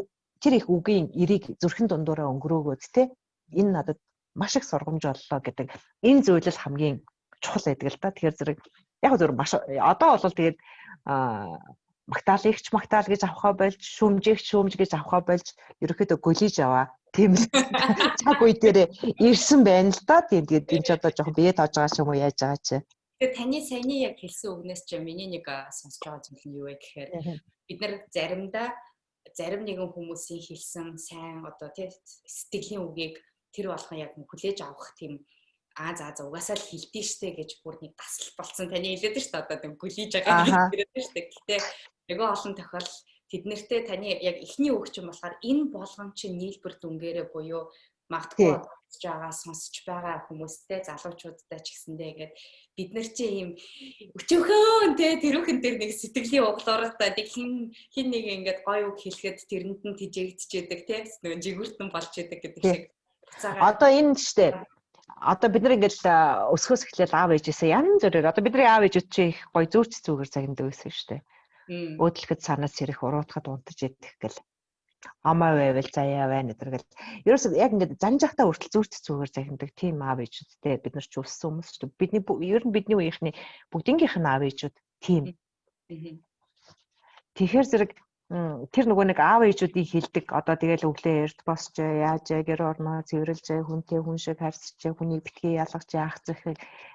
их үгийн эрийг зүрхэн дундуураа өнгөрөөгөөд энэ надад маш их сургамж боллоо гэдэг энэ зүйл л хамгийн чухал байдаг л да. Тэгэхээр зэрэг яг зөв маш одоо бол тэгээд магтаалыгч магтаал гэж авахаа болж шүмжигч шүмж гэж авахаа болж ерөөхдөө гөлиж аваа. Тийм л цаг үе дээр ирсэн байна л да. Тийм тэгээд энэ ч одоо жоохон бие тоож байгаа юм уу яаж байгаа чи. Тэгээд таны саяны яг хэлсэн үгнээс ч миний нэг сонсож байгаа зүйл нь юу вэ гэхээр бид нар зарим нэгэн хүмүүсийн хэлсэн сайн одоо тий сэтгэлийн үгийг тэр болгон яг хүлээж авах тийм за угаасаа л хэлдэж штэ гэж бүр нэг дасал болсон таны хэлээд штэ одоо тийм гүлийж байгаа гэдэг штэ. Гэтэ нөгөө олон тохиол тэд нартэй таны яг эхний үг чинь болохоор энэ болгон чинь нийлбэр дүнгээрээ буюу магадгүй сонсож байгаа сонсож байгаа хүмүүстэй залуучуудтай ч гэсэндээ ингээд бид нар чи ийм өчөөхөн те тэрүүхэн дээр нэг сэтгэлийн углууратаа нэг хин нэг ингээд гоё үг хэлэхэд тэрэнд нь тижээгдчихэд те нэг жигүүртэн болж идэг гэдэг шиг буцаагаа одоо энэ штэ одоо бид нар ингээд өсгөөс эхлээл аав ээжээсээ янз бүрээр одоо бидний аав ээжүүд чи их гоё зүүрч зүгээр загнадаг байсан штэ өөдлөхөд санаас ирэх уруутахад унтаж идэх гэл амаа байвал заяа байна гэдэргэл ерөөсөө яг ингээд занжахтаа хүртэл зүүрч зүгээр загнадаг тийм аав ээжүүдтэй бид нар ч өссөн хүмүүс ч бидний ер нь бидний үеийнхний бүгднгийнх нь аав ээжүүд тийм тэгэхээр зэрэг тэр нөгөө нэг аав ээжүүдийн хилдэг одоо тэгэл өглөө эрт босч яаж гэр орноо цэвэрлж хүнтэй хүн шиг харьцаж хүнийг битгий ялгаж яах зэх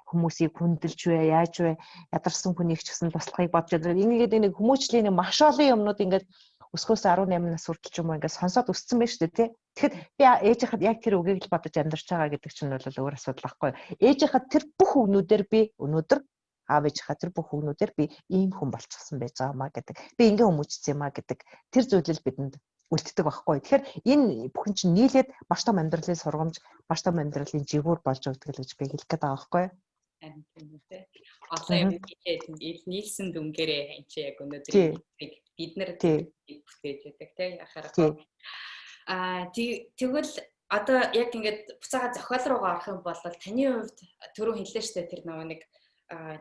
хүмүүсийг хүндэлж вэ яаж вэ ядарсан хүнийг ч гэсэн туслахыг бодож байгаа. Ингээд нэг хүмүүжлийн нэг маш олон юмнууд ингээд өсгөөс 18 нас хүртэл ч юм уу ингээд сонсоод өссөн байж тээ. Тэгэхэд би ээжийнхад яг тэр үгийг л бодож амьдарч байгаа гэдэг чинь бол өөр асуудал байхгүй. Ээжийнхад тэр бүх үгнүүдээр би өнөөдөр аав ээжийнхаа тэр бүх үгнүүдээр би ийм хүн болчихсон байж байгаамаа гэдэг. Би ингээ хүмүүжсэн юмаа гэдэг тэр зүйлэл бидэнд үлддэг байхгүй. Тэгэхээр энэ бүхэн чинь нийлээд маш том амьдралын сургамж, маш том амьдралын жигүүр болж өгдөг л гэж би хэлэх гээд байгаа байхгүй. Амин тийм. Одоо юм хийгээд нийлсэн дүнгээрээ энэ чи яг өнөөдөр бид нар бүтээж байдаг тийм яхаар. Тэгвэл одоо яг ингээд буцаага зохиол руугаа орох юм бол таны хувьд түрүү хэллээ штэ тэр нэг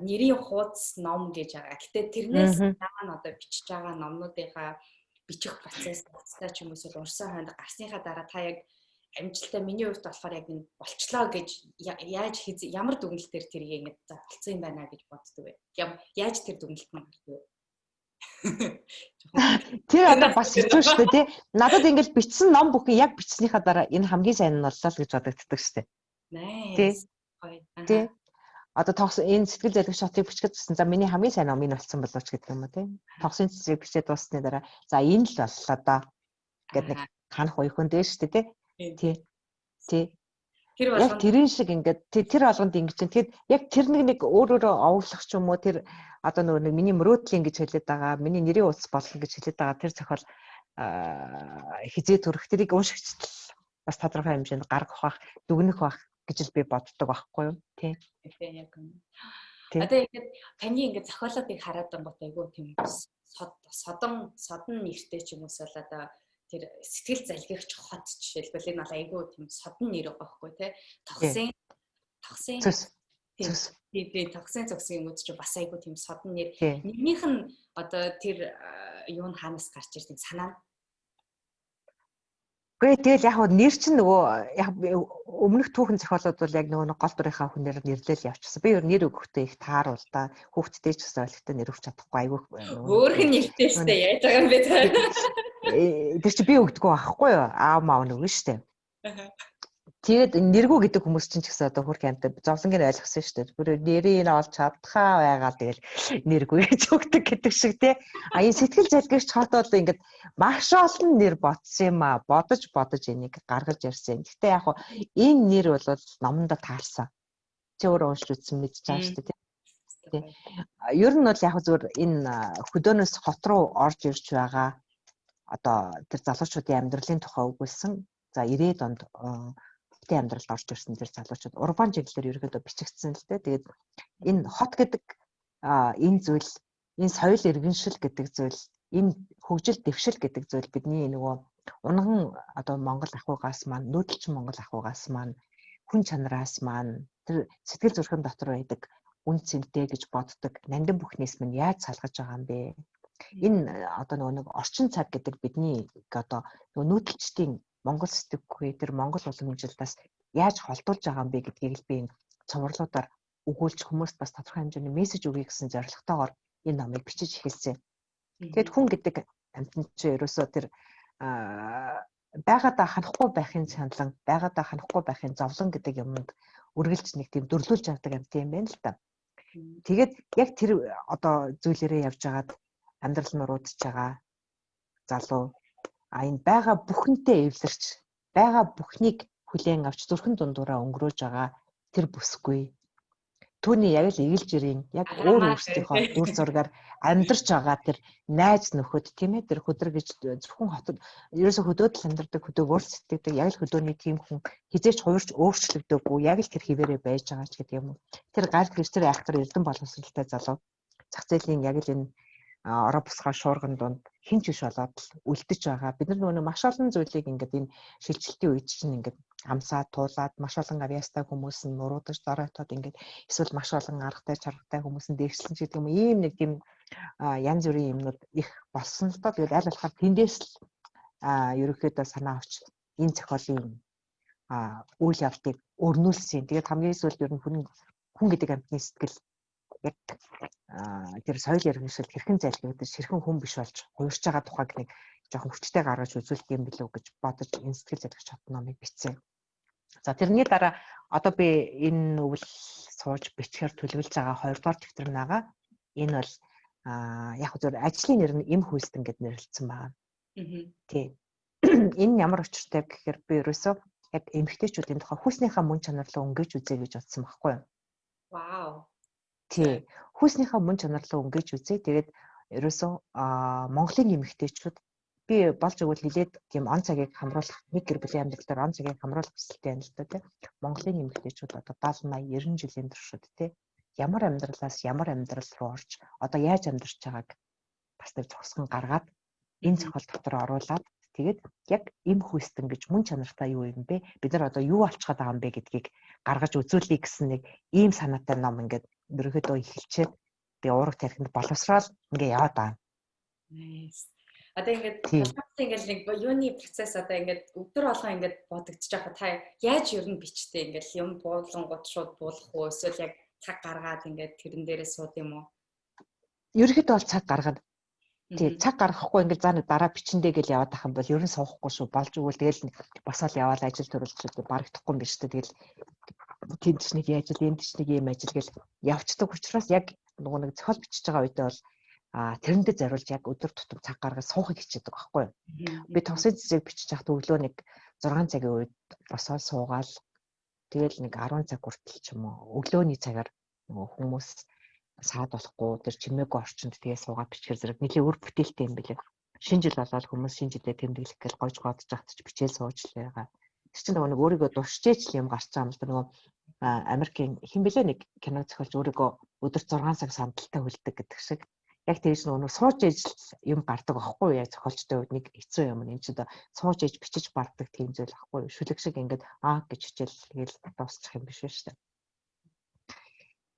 нэрийн хуудас ном гэж байгаа. Гэтэ тэрнээс дараа нь одоо бичиж байгаа номнуудынхаа бичих процесс буцтай ч юм уу эсвэл урсан хойнд гарсныхаа дараа та яг амжилттай миний хувьд болохоор яг энэ болчлоо гэж яаж ямар дүгнэлтээр тэрийг ингэж болцсон юм байна гэж боддөг вэ? Яаж тэр дүгнэлт нь гардаг вэ? Тэр одоо бас хэцүү шүү дээ тий. Надад ингэж бичсэн ном бүхэн яг бичснийхаа дараа энэ хамгийн сайн нь боллоо л гэж бодогддог шүү дээ. Nice. Тий. Одоо энэ сэтгэл зүйн шотыг бичгээд гэсэн. За миний хамгийн сайн ном энэ болсон болооч гэдэг юм уу тий. Тогсын цэцгийг бичээд дуусны дараа за энэ л боллоо да гэдэг нэг ханах уйхан дээ шүү дээ тий. Тий. Яг тэрэн шиг ингээд тэр болгонд ингэж чинь тэгэд яг тэр нэг өөрөөрөө овоглох ч юм уу тэр одоо нөгөө нэг миний мөрөөдлийн гэж хэлээд байгаа миний нэрийн утас болно гэж хэлээд байгаа тэр зохиол хизээ төрөх тэрийг уншигчдал бас тодорхой хэмжээнд гаргах бах дүгнэх бах гэж л би боддог байхгүй юу тий. Яг юм. Одоо ингээд таны ингээд зохиолуудыг хараад байгаа айгуу тийм содон нэртэй ч юм уус л одоо тэр сэтгэл залгигч хот жишээлбэл энэ бол айгүй тийм содон нэр байгаа байхгүй тий. Тогсын тогсын цогсын юмуд ч бас айгүй тийм содон нэр. Нэрнийх нь одоо тэр юун хаанаас гарч ирсэн санаа. Гэхдээ тэгэл яг нэр чинь нөгөө яг өмнөх түүхэн зохиолууд бол яг нөгөө гол дурынхаа хүнээр нэрлэл явчихсан. Би өөр нэр өгөхдөө их тааруул та хүүхдтэй ч гэсэн ойлгохтой нэр өгч чадахгүй айгүй. Өөрхөн нэртэй шүү дээ яаж байгаа юм бэ та. Тэр чи би өгдөггүй байхгүй юу? Аав маав нөгөө шүү дээ. Тэгээд нэргүү гэдэг хүмүүс чинь ч гэсэн одоо хөрх амтай зовлонгийн ойлгосон шүү дээ. Бүр нэрийг олж чадхаа байгаа тэгэл нэргүй гэж өгдөг гэдэг шиг тий. А энэ сэтгэл залгигч хотод ингээд маш олон нэр ботсон юм а. Бодож энийг гаргаж ярьсан. Гэхдээ яг хуу энэ нэр бол номонд таарсан. Чи өөрөө уншиж үзсэн мэдж байгаа шүү дээ тий. Ер нь бол яг зүгээр энэ хөдөөнөөс хот руу орж ирж байгаа одоо тэр залуучуудын амьдралын тухай өгүүлсэн. За 90-ад онд хотын амьдралд орж ирсэн тэр залуучууд урбан чиглэлээр ерөөдөө бичигдсэн л дээ. Тэгээд энэ хот гэдэг энэ зүйл, энэ соёл иргэншил гэдэг зүйл, энэ хөгжил дэвшил гэдэг зүйл бидний нөгөө унган одоо Монгол ахуйгаас маань, нүүдэлчин Монгол ахуйгаас маань, хүн чанараас маань тэр сэтгэл зүрхэн дотор байдаг үн цэнтэй гэж боддог нандин бүхнээс минь яаж салгаж байгаа юм бэ? Энэ одоо нөгөө орчин цаг гэдэг бидний одоо нөгөө нүүдэлчдийн Монгол сэтгэхүй тэр Монгол уламжилтаас яаж холдуулж байгаа юм бэ гэдгийг л би энэ цовруулуудаар өгүүлж хүмүүст бас тодорхой хэмжээний мессеж өгье гэсэн зорилготойгоор энэ номыг бичиж эхэлсэн. Тэгэд хүн гэдэг амьтан чинь ерөөсөө тэр байгаадаа ханахгүй байхын саналан, байгаадаа ханахгүй байхын зовлон гэдэг юмд үргэлж нэг тийм дөрлүүлж авдаг амьтан юм байна л та. Тэгээд яг тэр одоо зүйлээрээ явж байгаад амьдрал нь уруудж байгаа залуу энэ байгаа бүхэнтэй эвлэрч байгаа бүхнийг хүлээн авч зүрхэн дундуураа өнгөрөөж байгаа тэр бүсгүй түүний яг л эгэлж ирийн яг өөр өөрсдийнхөө дүр зургаар амьдарч байгаа тэр найз нөхөд тийм ээ тэр хөдөр гэж зөвхөн хотод ерөөсө хөдөөд л амьдардаг хөдөөгөө сэтгэдэг яг л хөдөөний тийм хүн хизээч хуурч өөрчлөгдөөгүй яг л тэр хിവэрэ байж байгаа ч гэдэг юм уу. Тэр гал гэрчээр айхтар эрдэн боловсралтай залуу зах зээлийн яг л энэ ороо бусгай шуурган донд хинч биш болоод үлдэж байгаа. Бид нар нөгөө маш олон зүйлийг ингээд энэ шилжилтийн үед чинь ингээд амсаад туулаад маш олон авьяастай хүмүүс нь нуруудаж дороотоод ингээд эсвэл маш олон аргатай чаргатай хүмүүс нь дээрчлэн ч гэдэг юм ийм нэг тийм янз бүрийн юмнууд их болсон л доо. Тэгээд аль болохоор тэндээс л ерөөхдөө санаа авч энэ зохиолын үйл явдлыг өрнүүлсэн. Тэгээд хамгийн сүүлд ер нь хүн гэдэг амьтны сэтгэл яг тэр соёл иргэншилд хэрхэн залгигдаж хэрхэн хүн биш болж хуурч байгаа тухайг нэг жоохон хүчтэй гаргаж үзүүлэх юм билүү гэж бодож энэ сэтгэл залгигч хот номыг бичсэн. За тэрний дараа одоо би энэ өвөл сууж бичгээр төлөвлөж байгаа 2 дугаар дэвтэр наага энэ бол яг зөв ажлын нэр нь эм хүйстэн гэд нэрлэгдсэн байгаа. Тий. Энэ ямар учиртай гэхээр би ерөөсөө яг эмэгтэйчүүдийн тухай хүснийхээ мөн чанарлаа өнгөж үзье гэж бодсон байхгүй юу? Вау. Тий. Хүснийхээ мөн чанарлаа өнгөж үзье. Тэгээд ерөөсөө Монголын эмэгтэйчүүд би болж өгвөл хилээд тийм он цагийг хамруулах нэг гэр бүлийн амьдрал дээр он цагийг хамруулах хүсэлтэй юм л да тий. Монголын эмэгтэйчүүд одоо 70 80 90 жилийн туршид тий. Ямар амьдралаас ямар амьдрал руу орж одоо яаж амьдарч байгааг бас тэр зогсгон гаргаад энэ зохиол дотор оруулаад тэгээд яг эм хүйстэн гэж мөн чанартай юу юм бэ? Бид нар одоо юу алчгаад байгаа юм бэ гэдгийг гаргаж үзүүлэе гэсэн нэг ийм санаатай ном ингээд ерөөхдөө эхэлчээд би уурах тархинд боловсрал ингээ яваад байгаа. Nice. Одоо ингээд нэг юуны процесс одоо ингээд өдөр болгоо ингээд бодогдож байгаа. Та яаж ер нь бичтэй ингээд юм буулангууд шууд буулах уу? Эсвэл яг цаг гаргаад ингээд тэрэн дээрээ сууд юм уу? Ерөөхдөө бол цаг гаргаад тий цаг гаргахгүй ингээд заа дараа бичэндээ гэж яваад ах юм бол ер нь суухгүй шүү. Болж өгвөл тэгэл босоод яваад ажил төрөлчлөд барагдахгүй юм биш үү? Тэгэл тэнд ч нэг яаж л энд ч нэг юм ажил гэл явцдаг учраас яг нөгөө нэг зохиол бичиж байгаа үедээ бол тэрэндээ зориулж яг өдөр тутам цаг гаргаж суухыг хичээдэг байхгүй юу? Би товсын цэцэг бичиж байхад өглөө нэг 6 цагийн үед босоод суугаал тэгэл нэг 10 цаг хүртэл ч юм уу өглөөний цагаар нөгөө хүмүүс саад болохгүй тэр чимээгүй орчинд тэгээ суугаад бичгээр зэрэг нэлээ өөр бүтээлтэй юм билээ. Шинэ жил болоод хүмүүс шинэ жилдээ тэмдэглэх гээл гойж годож захт ч бичээл сууж л байгаа. Тэр чинь нөгөө нэг өөрийгөө дуршижээч юм гарч байгаа юм л да нөгөө Америкийн хэн бэлээ нэг кино зохиолч өөрийгөө өдөр 6 цаг сандалтай хөлдөг гэдэг шиг яг тэгж нөгөө сууж ижил юм гардаг аахгүй яг зохиолчтой үед нэг хэцүү юм энэ ч одоо сууж иж бичиж барддаг тийм зүйл аахгүй шүлэг шиг ингээд гэж хичээл тэгэл дуусчих юм биш шүү дээ.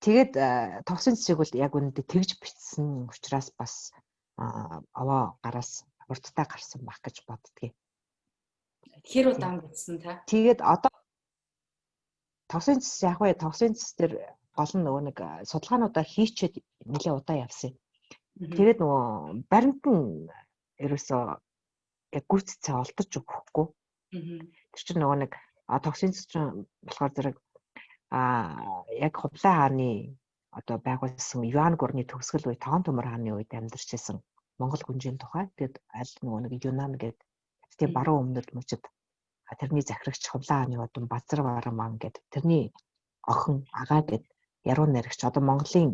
Тэгээд товсын цэцэг бол яг үүндээ тэгж бичсэн учраас бас аваа гараас урдтай гарсан баг гэж боддгийг. Хэр удаан бичсэн та? Тэгээд одоо товсын цэцэг яг бай товсын цэцэг дээр гол нь нөгөө нэг судалгаануудаа хийчихэд нэлээ удаан явсан. Тэгээд нөгөө баримт нь ерөөсөө яг гүйцэцээ олдож өгөхгүй. Тэр чинь нөгөө нэг товсын цэцэг болохоор зэрэг яг Хувлаа хааны одоо байгуулсан Юан гүрний төгсгөл үе тоон төмөр хааны үед амьдарч байсан Монгол гүнжийн тухай. Тэгээд аль нөгөө нэг Юнан гэдэг тийм баруун өмнөд мужид тэрний захирагч Хувлаа хааны одон Базар Бараман гэдэг тэрний охин агаа гэдэг яруу найрагч одоо Монголын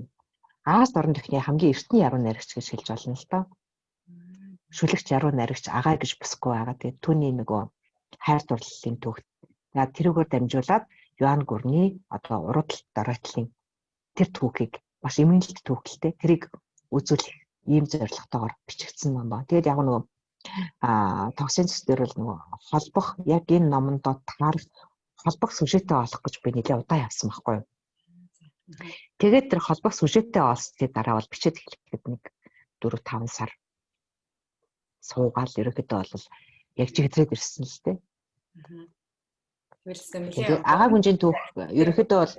Аас орон төхний хамгийн эртний яруу найрагч гэж хэлж болно л доо. Шүлэгч яруу найрагч агаа гэж бүсгүй байгаа. Тэгээд түүний нөгөө хайр дурлалын төгт тэрүүгээр дамжуулаад Юан гүрний одоо уруудл доройтлын тэр түүхийг маш эмгэнэлт түүхэлтэй тэрийг үзүүлэх ийм зорилготойгоор бичигдсэн ном ба. Тэгээд яг нөгөө товсын цэцгээр бол нөгөө холбох яг энэ номондоо таарах холбох сюжеттэй олох гэж би нэлээд удаан явсан байхгүй юу. Тэгээд тэр холбох сюжеттэй олсны дараа бол бичээд эхлэхэд нэг 4-5 сар суугаал ерөөхдөө бол яг чигдрээд ирсэн л дээ. Агаа гүнжийн түүх ерөөхдөө бол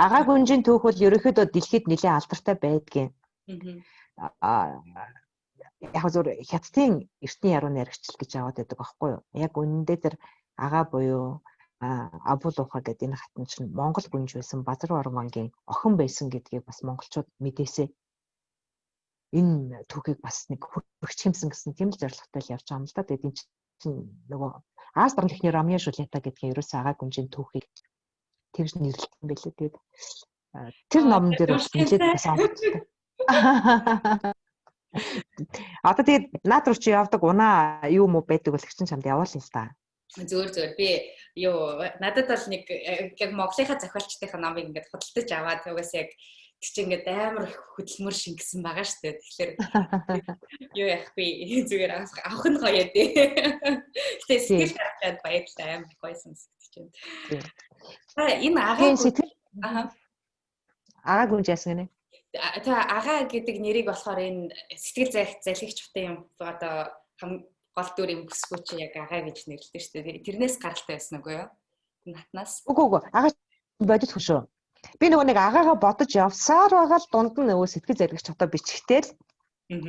агаа гүнжийн түүх бол ерөөхдөө дэлхийд нэлээд алдартай байдгийн. Яг зөв хятадын эртний яруу найрагчл гэж аваад байдаг байхгүй юу? Яг үнэндээ тэр агаа буюу Абул Уха гэдэг энэ хатан чинь Монгол гүнж байсан Базар Барамангийн охин байсан гэдгийг бас монголчууд мэдээсэй. Энэ түүхийг бас нэг хөргөч хэмсэн гэсэн тийм л зорилготой л явж байгаа юм л да. Тэгээд энэ чинь нөгөө Аас орон төхний Ромео Жулиета гэдгийн ерөөсөө агаа гүнжийн түүхийг тэгж нэрлэсэн байлээ. Тэгээд Тэр номон дээр бол нэлээд бас онцтой. Одоо тэгээд наад руу чи явдаг унаа юу муу байдаг бол их чинь чамд яваал л та. Зөөр би надад бол нэг яг Монголынхаа зохиолчдын номыг ингээд худалдаж аваад угаас яг тэг чи ингээд амар хөдөлмөр шингэсэн байгаа шүү дээ. Тэгэхээр юу яах вэ? Зүгээр авах нь гоё дээ. Тэгээ сэтгэл гаргаад баярлалаа, амар гоё сонсогдож байна. Та энэ агаа гүнж яасан гэнэ? Та агаа гэдэг нэрийг болохоор энэ сэтгэл залхигч хотын юм одоо гол дүр юм бүсгүй чи яг агаа гэж нэрлэдэг шүү дээ. Тэрнээс гаралтай байсан уу юу? Натнаас. Үгүй агаа бодит хөшөө. Би нөгөө нэг агаагаа бодож явсаар байгаа л дунд нь нөгөө сэтгэл зэрэгч хотоо бичгтэл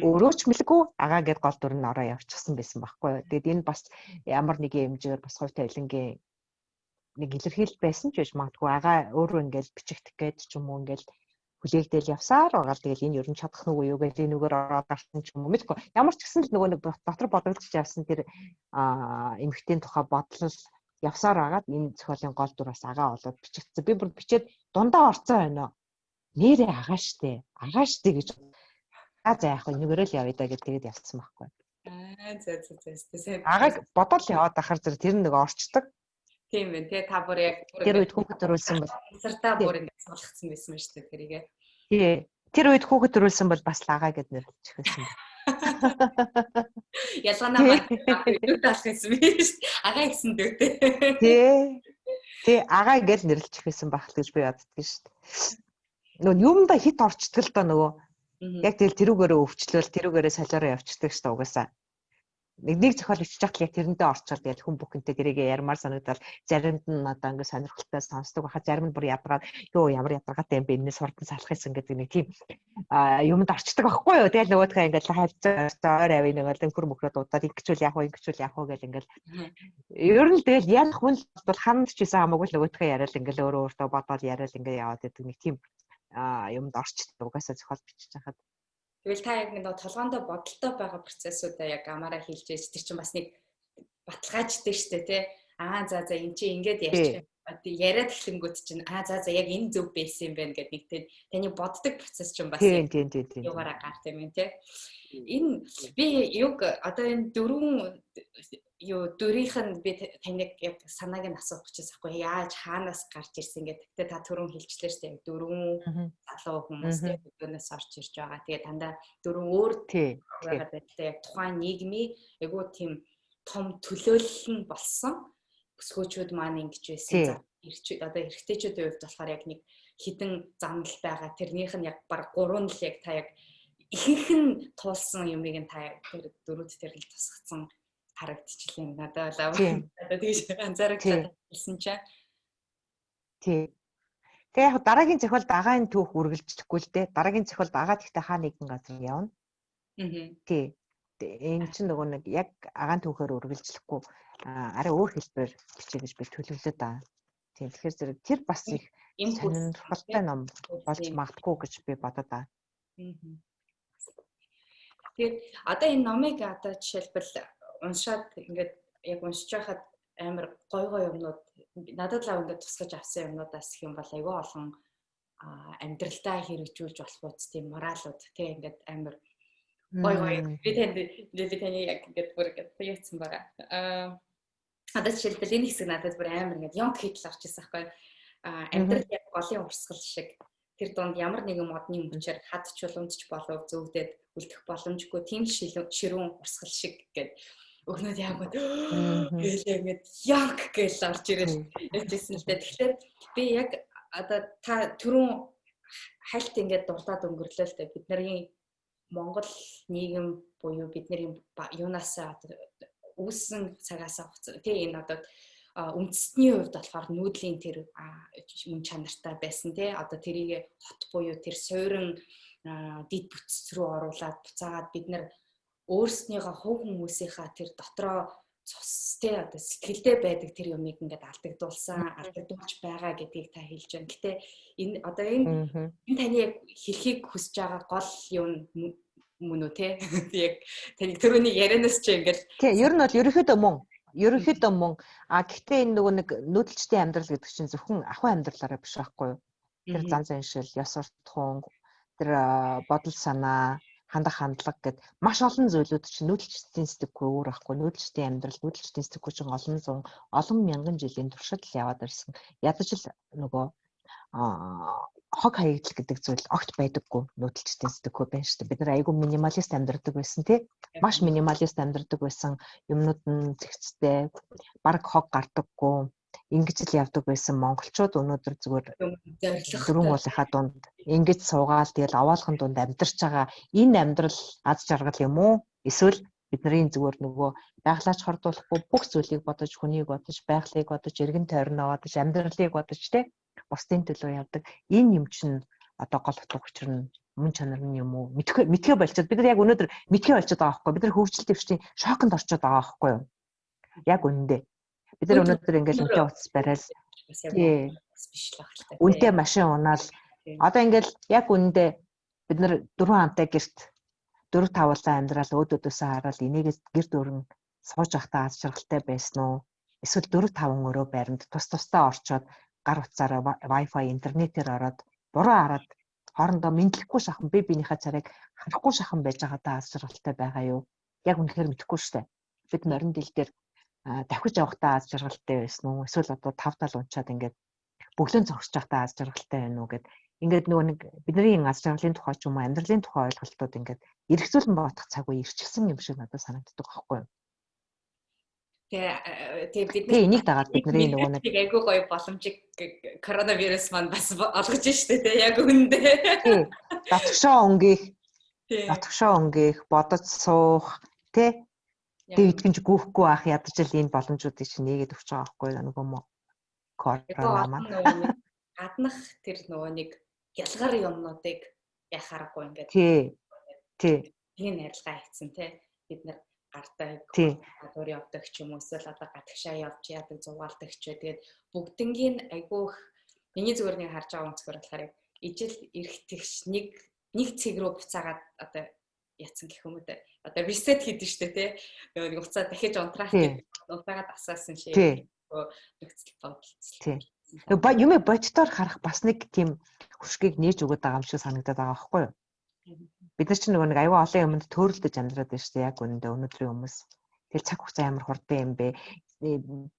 өөрөө ч мэлгүй агаа гэд гол дүр нь ороо явчихсан байсан байхгүй юу. Тэгэд энэ бас ямар нэг хэмжээр бас хувь тавилангийн нэг илэрхийлэл байсан ч гэж магадгүй агаа өөрөө ингээл бичигдэх гээд ч юм уу ингээл хүлээгдэл явсаар байгаа л тэгэл энэ ер нь чадах нүг юу гэж энэгээр ороод гарсан ч юм уу мэдгүй. Ямар ч гэсэн л нөгөө нэг дотор бодогдож явсан тэр эмэгтэй тухай бодлол явсаар агаад энэ зохиолын гол дүр бас агаа болоод бичигдсэн. Би бүр бичээд дундаа орцсон байна. Нэрээ агаа штэ. Агаа штэ гэж за яах вэ? Нүгээрээ л явъя да гэж тэгээд явцсан байхгүй. За. Агааг бодоод л яваад ахаар зэрэг тэр нэг орчдөг. Тийм байна. Тэгээ та бүр яг тэр үед хүүхэд төрүүлсэн бол сартаа бүр ингэ суулгацсан байсан байна шүү дээ тэрийгээ. Тий. Тэр үед хүүхэд төрүүлсэн бол бас агаа гэд нэрлэж байсан. Ялгаанаа юу таалсан биш шүү дээ. Агаа гэсэн дөөтэй. Тий. Агаа гэж нэрлэж байсан байх л гэж би боддөг шүү дээ. Нөгөө юмдаа хит орчдөг л доо нөгөө. Яг тэгэл тэрүүгээрээ өвчлөөл тэрүүгээрээ солиороо явчихдаг шүү дээ угаасаа. Нэг зохиол бичиж хахад яг тэрэндээ орчоод тэгэл хүн бүхэнтэй тэрийг ярмаар санагдал заримд нь одоо ингээ сонирхолтой сонсдог байхад зарим нь бүр ядраад ёо ямар ядаргаатай юм бэ энэс сурдан салах гэсэн гэдэг нэг тийм юмд орчдөг байхгүй юу. Тэгэл нөгөөдхөө ингээ хайцаа ойр авъя нэг л хөр мөхрөө дуудаад ингэчүүл яах вэ гэл ингээл ер нь тэгэл ярих хүн бол ханд ч гэсэн хамаагүй л нөгөөдхөө яриад ингээл өөрөө өөртөө бодоод яриад ингээ яваад байдаг нэг тийм юмд орчдөг угаасаа зохиол бичиж хахад. Тэгвэл та яг нэг толгоондоо бодолтой байгаа процессуудаа яг амаараа хэлж ийж тэр чинь бас нэг баталгааждаг шүү дээ тий. За эн чинь ингээд ярьчих. Яриад эхлэнгүүт чинь за яг энэ зөв байсан юм байна гэдэг нэг таны боддог процесс чинь бас юугаараа гарт юм тий. Энэ би юг одоо энэ дөрвийнх нь би таныг яг санааг нь асуух гэж байхгүй яаж хаанаас гарч ирсэн гэдэг. Тэгтээ та түрүүн хэлчлээ шүү дээ. Дөрвөн залуу хүмүүс өдөрнөөс орж ирж байгаа. Тэгээ дандаа дөрвөн өөр байгаад байдаг. Яг тухайн нийгмийн айгуу тийм том төлөөлөл нь болсон. Өсгөөчүүд маань ингэж байсан. Одоо эрэгтэйчүүдийн хувьд болохоор яг нэг хідэн замнал байгаа. Тэрнийх нь яг баг 3 л яг та яг ихэнх нь туулсан юмыг нь та тэр дөрөвд тэр л тусгацсан харагдчихлаа. Надад бол тэгж анзаарчихсан чинь. Тий. Тэгээ яг дараагийн зохиолд агааны түүх үргэлжлэхгүй л дээ. Дараагийн зохиолд агаа гэхдээ хаа нэгэн газар явна. Тий. Энэ чинь нөгөө нэг яг агааны түүхээр үргэлжлэхгүй арай өөр хэлбэр бичиж гэж би төлөвлөд байгаа. Тийм тэгэхээр зэрэг тэр бас их сонирхолтой ном болж магадгүй гэж би бодод байгаа. Тэгээд одоо энэ номыг одоо жишээлбэл уншаад ингээд яг уншиж байхад амар гой юмнууд надад л ингээд тусгаж авсан юмнуудаас их юм бол айгүй олон амьдралдаа хэрэгжүүлж болох үст тийм моралууд тийм ингээд амар гой би таны яг ингээд бүр ингээд яатсан байгаа. Одоо жишээлбэл энэ хэсэг надад бүр амар ингээд young хитл орж ирсэн байхгүй. Амьдрал яг голын урсгал шиг тэр донд ямар нэгэн модны мөчээр хад чуламжч болов зөвгдөд үлдэх боломжгүй тийм ширүүн урсгал шиг гэдэг өгнөд яагад ингээд young гэж орж ирсэн л дээ. Тэгэхээр би яг одоо та түрүүн хальт ингээд дурдаад өнгөрлөө л дээ. Бидний Монгол нийгэм буюу бидний юунаас үүссэн цагаас тийм энэ одоо үндэстний хувьд болохоор нүүдлийн тэр мөн чанартай байсан тий. Одоо тэрийг хот буюу тэр суурин дид бүтц рүү оруулаад буцаагаад бид нар өөрснийхөө хувь хүмүүсийнхаа тэр дотроо цус тий одоо сэтгэлдээ байдаг тэр юмыг ингээд алдагдуулж байгаа гэдгийг та хэлж байна. Гэтэ энэ одоо энэ таны яг хэлхийг хүсэж байгаа гол юм мөн үү тий? Яг таны түрүүний ярианаас чи ингээд тий ер нь бол ерөнхийдөө мөн гэхдээ энэ нөгөө нэг нүүдэлчдийн амьдрал гэдэг чинь зөвхөн ахуй амьдралаараа биш байхгүй юу? тэр зан заншил, ёс суртахуун, тэр бодол санаа, хандах хандлага гэд маш олон зүйлүүд чинь нүүдэлчдийн сэтгэхүй өөр ахгүй, нүүдэлчдийн амьдрал, нүүдэлчдийн сэтгэхүй чинь олон мянган жилийн туршид л яваад ирсэн. Ядаж л нөгөө хог хаягдл гэдэг зүйл огт байдаггүй нүүдэлчдийн сэтгэхүй байна шүү дээ. Бид нар айгүй минималист амьдардаг байсан тий. Маш минималист амьдардаг байсан. Юмнууд нь зэгцтэй, баг хог гардаггүй. Ингэж л явдаг байсан монголчууд өнөөдөр зүгээр дөрвөн уулынхаа дунд ингэж суугаал тэгэл овоолгон дунд амьдарч байгаа энэ амьдрал аз жаргал юм уу? Эсвэл бидний зүгээр нөгөө байглаач хордуулахгүй бүх зүйлийг бодож, хүнийг бодож, байгалыг бодож, эргэн тойрноо бодож, амьдралыг бодож тий бусдын төлөө явдаг. Энэ юм чинь одоо гол утга учир нь мөн чанар нь юм уу? Мэдхээ болчиход бид нар яг өнөөдөр мэдхээ болчиход байгаа байхгүй. Бид нар хөгжил дэвшний шоконд орчод байгаа байхгүй юу? Яг үнэндээ. Бид нар өнөөдөр ингээл үнэтэй утас барайл тий үнэтэй машин унаал одоо ингээл яг үнэндээ бид нар 4 хамтай гэрт 4 тавлаа амьдрал өөдөөдөөсөө хараад энийгээс гэр дөрөн сууж явахдаа аз жаргалтай байсан уу? Эсвэл 4 5 өрөө байранд тусдаа орчоод гар утсаараа Wi-Fi интернетээр ороод буруу хараад хоорондоо мэдлэхгүй шахан биенийхээ царайг харахгүй шахан байж байгаадаа аз жаргалтай байгаа юу? Яг үнэхээр мэдэхгүй шүү дээ. Бид морин дил дээр давхиж явахдаа аз жаргалтай байсан уу? Эсвэл одоо 5 тал унчаад ингээд бөглөн зогсож байхдаа аз жаргалтай байна уу гэд ингээд нөгөө нэг бидний аз жаргалын тухай ч юм уу амьдралын тухай ойлголтууд ингээд эргцүүлэн бодох цаг үе ирчихсэн юм шиг надад санагддаг байхгүй юу? Тэгээ бид энийг дагаад бидний нөгөө нэг айгүй гоё боломжийг коронавирус маань бас олгож штэ тий яг үндэ. Дотгошоо өнгөх, бодож суух тий тэг итгэж гүйхгүй ах ядаж л энэ боломжуудыг чинь нээгээд өгч байгаа байхгүй юу нөгөө мө корона маань. Гаднах тэр нөгөө нэг ялгар юмнуудыг яхаарахгүй ингээд тий тийм арилгаа хийцэн тий бид нар гартаа гадуур явдаг ч юм уу эсвэл одоо гадагшаа явж яадаг зугаалдаг ч тэгээд бүгднгийн айгүйх миний зүгээр нэг харж байгаа өнцгөр болохоор ижил эрэх тэгш нэг цэг рүү буцаагаад одоо яцсан гэх юм уу те одоо reset хийдэж штэ те нэг уцаа дахиж унтраах гэдэг унтаагаад асаасан шиг нөхцөл бодол юм бодитоор харах бас нэг тийм хөшгийг нээж өгöd байгаа юм шиг санагдаад байгаа байхгүй юу? Бид нар чинь нөгөө нэг аюу олон юмд төөрөлдөж амьдраад байна шүү дээ яг үнэндээ өнөөдрийн хүмүүс. Тэгэл цаг хугацаа ямар хурдан юм бэ?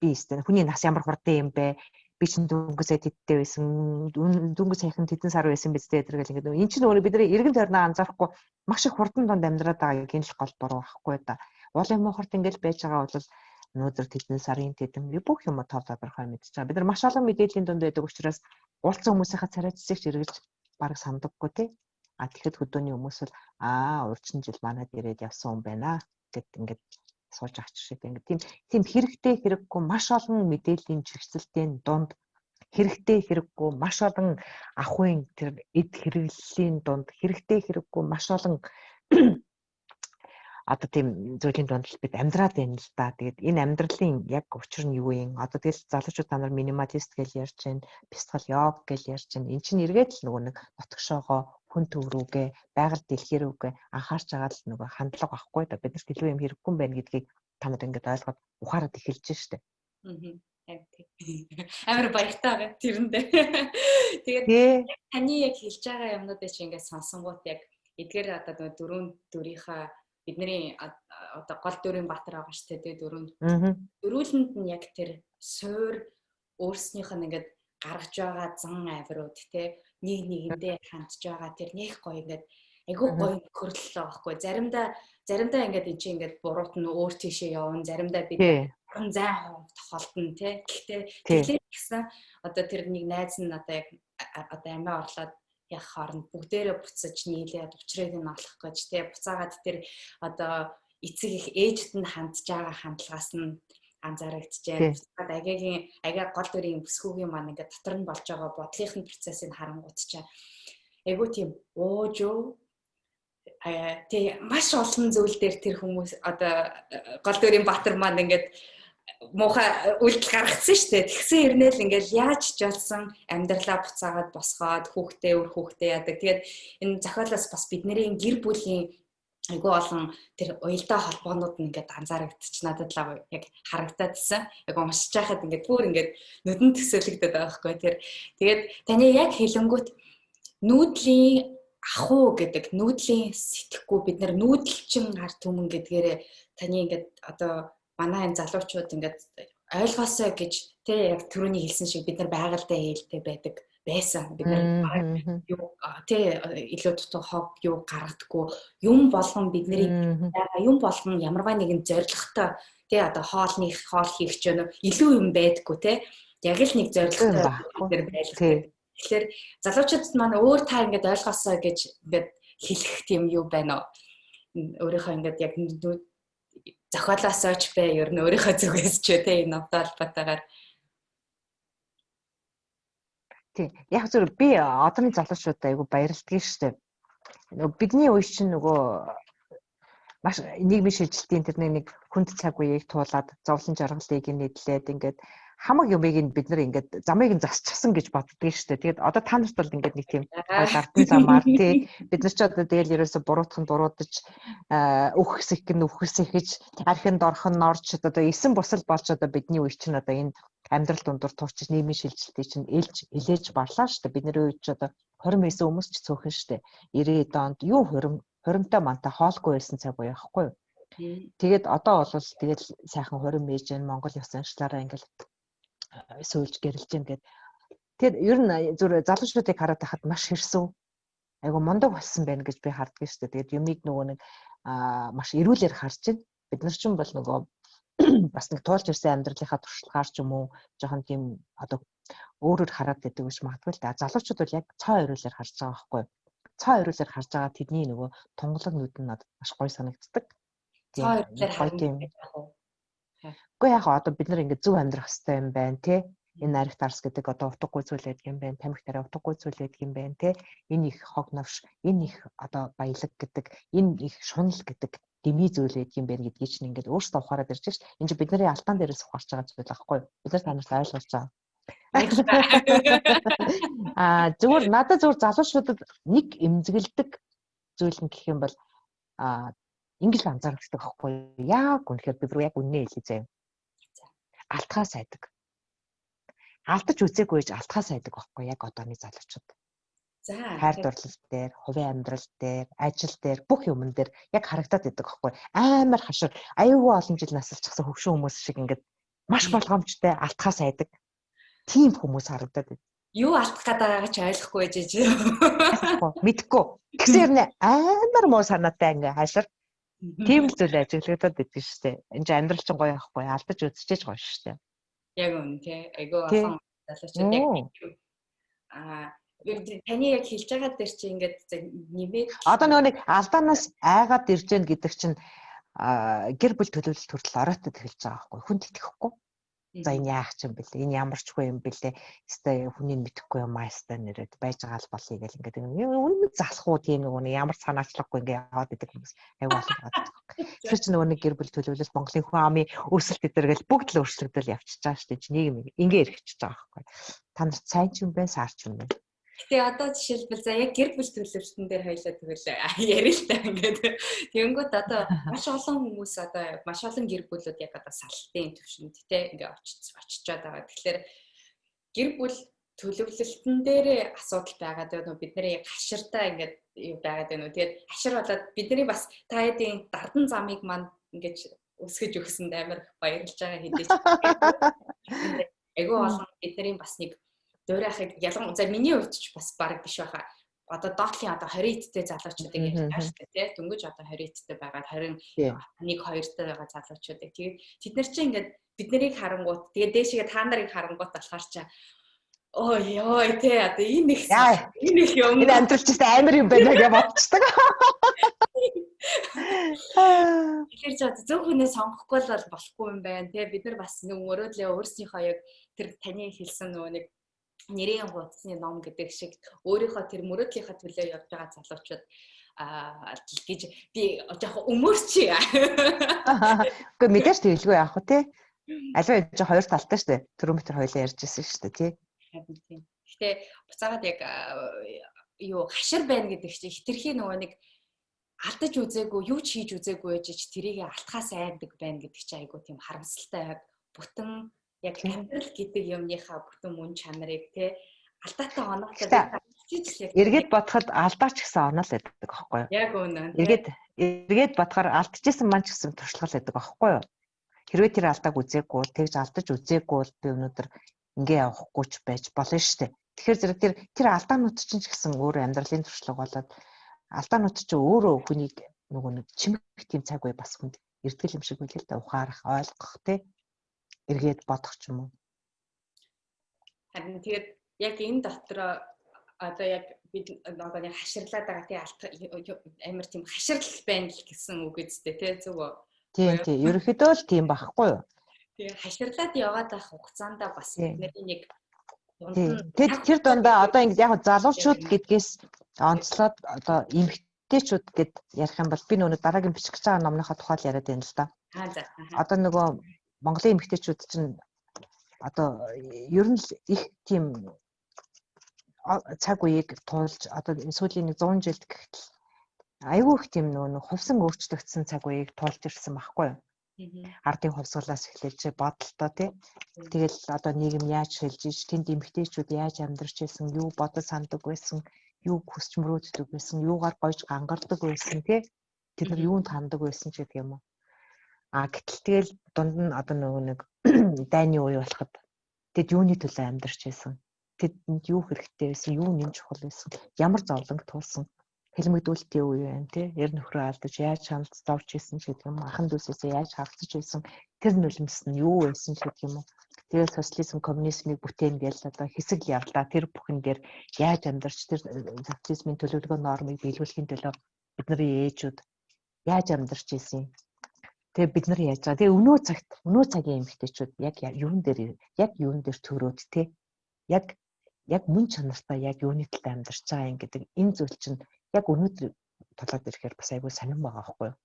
Би өстэй хүний нас ямар хурдан юм бэ? Би чинь дөнгөс тэдтэй байсан. Дөнгөс сайхан тэдэн сар байсан биз дээ тэргээл ингээд. Энд чинь нөгөө бидний эргэн тойрноо анзаарахгүй маш их хурдан донд амьдраад байгааг энэ л гол буруу байхгүй да. Уул юм хурд ингээд байж байгаа бол өнөөдөр тэдэн сарын тэдэн бүх юм тав тодорхой мэдчихэж байгаа. Бид нар маш олон мэдээллийн дунд байдаг учраас уулзсан хүмүүсийнхаа царайцсыг эргэлж бараг сандаггүй тий. Тэгэхэд хөдөөний хүмүүс бол урчин жил манад ирээд явсан юм байна гэд ингээд сууж авч шиг ингээд тийм хэрэгтэй хэрэггүй маш олон мэдээллийн чигсэлтийн дунд хэрэгтэй хэрэггүй маш олон ахуйн тэр эд хэрэглэлийн дунд хэрэгтэй хэрэггүй маш олон одоо тийм зүйлийн дунд бид амьдраад байна л да. Тэгээд энэ амьдралын яг учир нь юу юм? Одоо тэгэл залуучууд та нар минималист гэж ярьж байна, бясалгал йог гэж ярьж байна. Эн чинь эргээд л нөгөө нэг нотгошоогоо хүн төв рүүгээ, байгаль дэлхий рүүгээ анхаарч байгаа л нөгөө хандлага байхгүй да. Бид нарт илүү юм хэрэггүй юм байна гэдгийг та нар ингээд ойлгоод ухаарад эхэлж штэ. Амар баяртай байгаа тэрэндээ. Тэгээд таны яг хэлж байгаа юмнуудыг чи ингээд сонсонгууд яг эдгээр одоо дөрвийнхаа бидний одоо гол дөрвийн баатар байгаа шүү дээ дөрүүлэнд нь яг тэр суур өөрснийх нь ингээд гаргаж байгаа зан авирууд те нэг нэгэндээ хандж байгаа тэр нэг гоё ингээд айгүй гоё хөрлөл байгаа байхгүй заримдаа ингээд энэ чинь ингээд буруут нь өөр тийшээ явна заримдаа бид орон зай тохолдно те гэхдээ тэгэхээр гэсэн одоо тэр нэг найз нь одоо яг одоо амиа орлоод яг хооронд бүгдээрээ буцаж нийлээд учрыг нь олох гэж те буцаагаад тэр одоо эцэг их ээжт нь хандж байгаа хандлагаас нь анзаарэгдчихээн. Буцаад агаа гол дүрийн бүсгүйгийн маань ингээд дотор нь болж байгаа бодлынхын процессыг харангуут чаа. Айгуу тийм уужуу тэг маш олон зүйл дээр тэр хүмүүс одоо гол дүрийн баатар маань ингээд муухай үйлдэл гаргацсан шүү дээ. Тэгсэн ирнэл ингээл яаж ч болсон амьдралаа буцаагаад босгоод хүүхдээ яадаг. Тэгээд энэ зохиолоос бас бидний гэр бүлийн айгүй олон тэр уялдаа холбоонууд нь ингээд анзаарэгдчих надад л яг харагдаадсэн. Яг уншиж байхад ингээд бүр ингээд нүдэн төсөөлөгдөд байгаа байхгүй. Тэгээд таны яг хэлэнгүүт нүүдлийн ахуу гэдэг нүүдлийн сэтгэхгүй бид нар нүүдэлчин ард түмэн гэдгээрээ таны ингээд одоо манай энэ залуучууд ингээд ойлгоосоо гэж тий яг түрүүний хэлсэн шиг бид нар байгальтай ээлтэй байдаг байсан. Бид нар юу тий илүү дутуу хог юу гаргадаггүй юм болгон бидний юм болгон ямарваа нэгэн зоригтой тий одоо хоол хийх ч юм илүү юм байдаггүй тий яг л нэг зоригтой бид нар байлгадаг. Тэгэхээр залуучуудад маань өөр та ингээд ойлгосоо гэж ингээд хэлэх тийм юу байна уу? Өөрийнхөө ингээд яг зохиолоосоо ч бай ер нь өөрийнхөө зүгээс ч тийм энэ новтой холбоотойгоор. Тийм. Яг зөв би одооны залуучуудад айгу баярлдаг шүү дээ. Нөгөө бидний үе чинь нөгөө маш нийгмийн шилжилтийн тэр нэг хүнд цаг үеийг туулаад зовлон жаргалыг нэдлээд ингээд хамаг юмыг бид нар ингээд замыг нь засчихсан гэж боддгийг шүү дээ. Тэгээд одоо та нарт бол ингээд нэг тийм гардын замаар тий бид нар ч одоо тэгэл ерөөсө буруутхан буруудаж үхсэх гэн үхсэхэж архинд орхон норч одоо эсэн бусал болж одоо бидний үе чинь одоо энэ амьдрал дундуур туучиж нийгмийн шилжилтийг чинь илээж барлаа шүү дээ. Бидний үе ч одоо 29 хүмүүс ч цөөхөн шүү дээ. 90-ад онд юу хуримтай мантай хоолгүй байсан цаг үе байхгүй юу? Тэгээд одоо бол тэгэл сайхан хурим ээж энэ Монгол ёс заншлаараа ингээд сөүлж гэрэлж ингээд тэр ер нь зүр залуучуудыг хараад байхад маш хэрсв. Айгу мундаг болсон байна гэж би харддаг шүү дээ. Тэгээд юмыг нөгөө нэг маш эрүүлэр харж байна. Бид нар ч юм бол нөгөө бас нэг туулж ирсэн амьдралынхаа туршлагаар ч юм уу жоохон тийм одоо өөрөөр хараад байдаг гэж магадгүй л да. Залуучууд бол яг цоо эрүүлэр харж байгаа байхгүй. Цоо эрүүлэр харж байгаа тэдний нөгөө тунгалаг нүд нь надад маш гоё санагддаг. Цоо эрүүлэр харна. Гэхдээ яг одоо бид нар ингээд зөв амьдрах хэрэгтэй юм байна тий. Энэ наригт арс гэдэг одоо утгагүй зүйл байдаг юм байна. Тамхи тарай утгагүй зүйл байдаг юм байна тий. Энэ их хог новш, энэ их одоо баялаг гэдэг, энэ их шунал гэдэг дэмий зүйл байдаг юм байна гэдгийг чинь ингээд өөрсдөө ухаарад ирж шээ. Энэ чинь бидний алтан дээрээс ухаарч байгаа зүйл байхгүй. Бид нар танаас ойлгож байгаа. Зүгээр надад зүгээр залуучуудад нэг эмзэгэлдэг зүйл нь гэх юм бол ингэж анзаардаг байхгүй. Яг үнэхээр би бүр яг үннээ хэлье заяа. Алтхаа сайдаг. Алдаж үзээгүй гэж алтхаа сайдаг байхгүй яг одооны залуучууд. За хайр дурлал дээр, хувийн амьдрал дээр, ажил дээр, бүх юмн дээр яг харагдаад байдаг байхгүй. Амар хашир, аюулгүй олон жил насалчихсан хөвшин хүмүүс шиг ингээд маш болгоомжтой алтхаа сайдаг. Тийм хүмүүс харагдаад байна. Юу алдах гээд байгаагаа ч ойлгохгүй байж. Мэдхгүй. Гэсээр нэ амар муу санаатай ингээ хашир. Тийм л зүйл ажиглагдаад байдаг шүү дээ. Энд чинь амьдрал чинь гоё ахгүй, алдаж үзчихэж гоё шүү дээ. Яг үнэ тий. Айгүй олон залуучууд яг таны яг хэлж байгаа дээр чи ингээд нэмээд одоо нөгөө нэг алдаанаас айгаад ирж гэн гэдэг чинь гэр бүл төлөвлөлт хүртэл оройтод эхэлж байгаа хгүй. Хүн итгэхгүй. За энэ яах юм бэлээ? Энэ ямар ч юм бэлээ? Эсвэл хүний мэдэхгүй юм аастай нэрэд байж байгаа л болъё гэл ингээд үнэн залах уу тийм нөгөө ямар санаачлахгүй ингээд яваад идэг хүмүүс аюу олон байгаа. Тэр чинь нөгөө нэг гэр бүл төлөвлөлт Монголын хүн амын өсөлт гэдэргээл бүгд л өөрчлөгдөл явчихж байгаа шүү дээ. Нийгэм ингээ эргэчихэж байгаа байхгүй. Та нарт сайн ч юм бэ, сар ч юм бэ? Гэтэ одоо жишээлбэл за яг гэр бүл төлөвлөлтөн дээр хоёлаа тэгвэл ярил л та ингээд. Тэнгүүд одоо маш олон хүмүүс одоо маш олон гэр бүлүүд яг одоо салтын төвшөнд те ингээд очичоод байгаа. Тэгэхээр гэр бүл төлөвлөлтөн дээр асуудал байгаад байна уу? Бид нэр яг хаширтай ингээд юу байгаад байна уу? Тэгээд хашир болоод бидний бас та хэдийн дардан замыг маань ингээд өсгөж өгсөнд амар баярлж байгаа хэдий ч. Айгүй олон бидний бас нэг дөөрийнхийг ялан за миний хувьд ч бас баг биш байхаа. Одоо доотлын одоо 20 эдтэй залуучуудыг ярьж байгаа шүү дээ тий. Дөнгөж одоо 20 эдтэй байгаад 21 2-тай байгаа залуучуудыг. Тэгээд тэд нар чинь ингээд бид нарыг харангуут тэгээд дээшгээ та нарыг харангуут болохоор чи ой ёо тий одоо энэ их юм. Энэ амьдрал ч гэсэн амар юм байна гэж бодчихдаг. Тэгэхээр ч одоо зөв хүнээ сонгохгүй бол болохгүй юм байна тий. Бид нар бас нэг мөрөөдлөө өөрсдийнхөө яг тэр таны хэлсэн нөгөө нэг нэрийн хуудасны ном гэдэг шиг өөрийнхөө тэр мөрөөдлийнхаа төлөө явж байгаа залуучууд гэж би жоохон өмөрчий. Гэхдээ мэдээж тэгэлгүй яах вэ тий? Аливаа жоо хоёр талтай шүү дээ. Термометр хоёлаа ярьж ирсэн шүү дээ тий. Тийм. Гэхдээ буцаагаад яг юу хашир байна гэдэг чинь хитрхи нөгөө нэг алдаж үзээгүй, юу ч хийж үзээгүй гэж тэрийг алтхаас айдаг байна гэдэг чинь айгу тийм харамсалтай яг бүтэн яг амьдрал гэдэг юмныхаа бүтэн мөн чанарыг те алдаатай оноотой эргээд бодоход алдаач гэсэн оноо л байдаг аахгүй юу? Яг үнэн. Эргээд бодохоор алдчихсан маань ч гэсэн туршлага байдаг аахгүй юу? Хэрвээ тэр алдааг үзээгүй, тэгж алдаж үзээгүй бол би өнөөдөр ингээ явахгүй ч байж болно шүү дээ. Тэгэхээр зэрэг тэр алдаанууд чинь ч гэсэн өөр амьдралын туршлага болоод алдаанууд чинь өөрөө хүнийг нөгөө нэг чимэх тийм цаг бай бас хүнд эртгэл юм шиг үлээ л да ухаарах, ойлгох те эргээд бодох ч юм уу. Харин тэгээд яг энэ дотор одоо яг бид одоо нэг хаширлаад байгаа тий амар тийм хаширл байна л гэсэн үг үстэй тий зүг үү? Тийм. Ерөнхийдөө л тийм байхгүй юу? Тэгээ хаширлаад яваад байх хугацаанд бас бидний нэг тэр дундаа одоо ингэ яг залуучууд гэдгээс онцлоод одоо эмэгтэйчүүд гэд ярих юм бол би нөгөө дараагийн бичих гэж байгаа номныхоо тухай л яриад байна л да. Одоо нөгөө Монголын эмэгтэйчүүд чинь одоо ер нь л их тийм цаг үеийг туулж одоо сүүлийн 100 жилд гэхтэл айгүй их тийм нөгөө хувьсан өөрчлөгдсөн цаг үеийг туулж ирсэн байхгүй юу? Ардын хувьсгалаас эхлэж бодолтой тий. Тэгэл одоо нийгэм яаж шилжиж иж, тэнд эмэгтэйчүүд яаж амьдарч байсан, юу бодож санддаг байсан, юу хүсч мөрөөддөг байсан, юугаар гойж гангардаг байсан тий. Тэд нар юунд хандаг байсан ч гэдэг юм уу. Гэтэл тэгэл дунд нь одоо нөгөө нэг дайны үе болоход тэд юуны төлөө амьдарч байсан. Тэдэнд юу хэрэгтэй байсан, юу нэн чухал байсан, ямар зовлонг туулсан. Хэлмэгдүүлэлтийн үе байна тий. Ер нөхрөө алдаж яаж шаналж зовж исэн ч гэдэг юм. Ахан дүүсээсээ яаж хавцаж исэн. Тэр нулимс нь юу байсан ч гэдэг юм уу. Тэгээд социализм, коммунизмыг бүтээн гээл одоо хэсэг явлаа. Тэр бүхэн дээр яаж амьдарч тэр социализмын төлөвлөгөө нормыг биелүүлэхийн төлөө бидний ээжүүд яаж амьдарч исэн. Тэгээд бид нар яаж байгаа. Тэгээд өнөө цагийн эмэгтэйчүүд яг юун дээр төрөөд тий. Яг мөн чанартай яг юуны талд амьдарч байгаа юм гэдэг энэ зүйл чинь яг өнөөдөр толгойд ирэхээр бас айгүй сонирн байгаа байхгүй юу.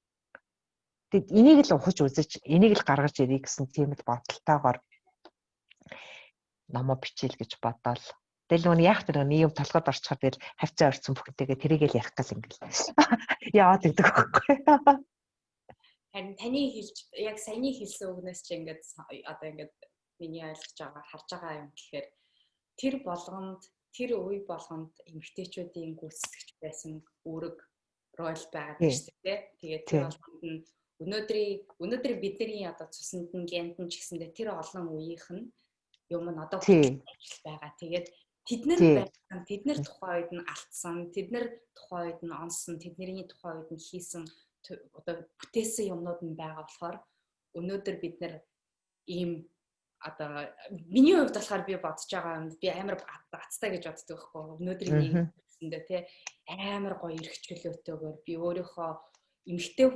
Тэгэд энийг л ухаж үзэж, энийг л гаргаж ирэх гэсэн тийм л бодолтойгоор номоо бичээл гэж бодоол. Тэгэл нөгөө яг тэр нийгэм толгойд орчиход тэгэл хавцаа орцсон бүхэнтэйгээ тэрийгэл ярих гал ингээл яагаад гэдэг байхгүй юу. Харин таны хэлж яг саяны хэлсэн үгнээс чи ингээд одоо ингээд миний ойлгож байгаа харж байгаа юм гэхээр тэр үе болгонд эмэгтэйчүүдийн гүйцэтгэж байсан үүрэг рол байгаа гэж тийм. Тэгээд тэр болгонд нь өнөөдрийн бидний одоо цуснд нь гент нь ч гэсэндээ тэр олон үеийнх нь юм нь одоо ажил байгаа. Тэгээд тэднэр тухайн үед нь алдсан, тэднэр тухайн үед нь онсон, тэдний тухайн үед нь хийсэн одоо бүтээсэн юмнууд нь байгаа болохоор өнөөдөр бид нар ийм одоо миний хувьд болохоор би бодож байгаа юм би амар бацтай гэж боддог байхгүй өнөөдрийн нийгэм гэсэндээ тий амар гоё эрх чөлөөтэйгээр би өөрийнхөө эмэгтэй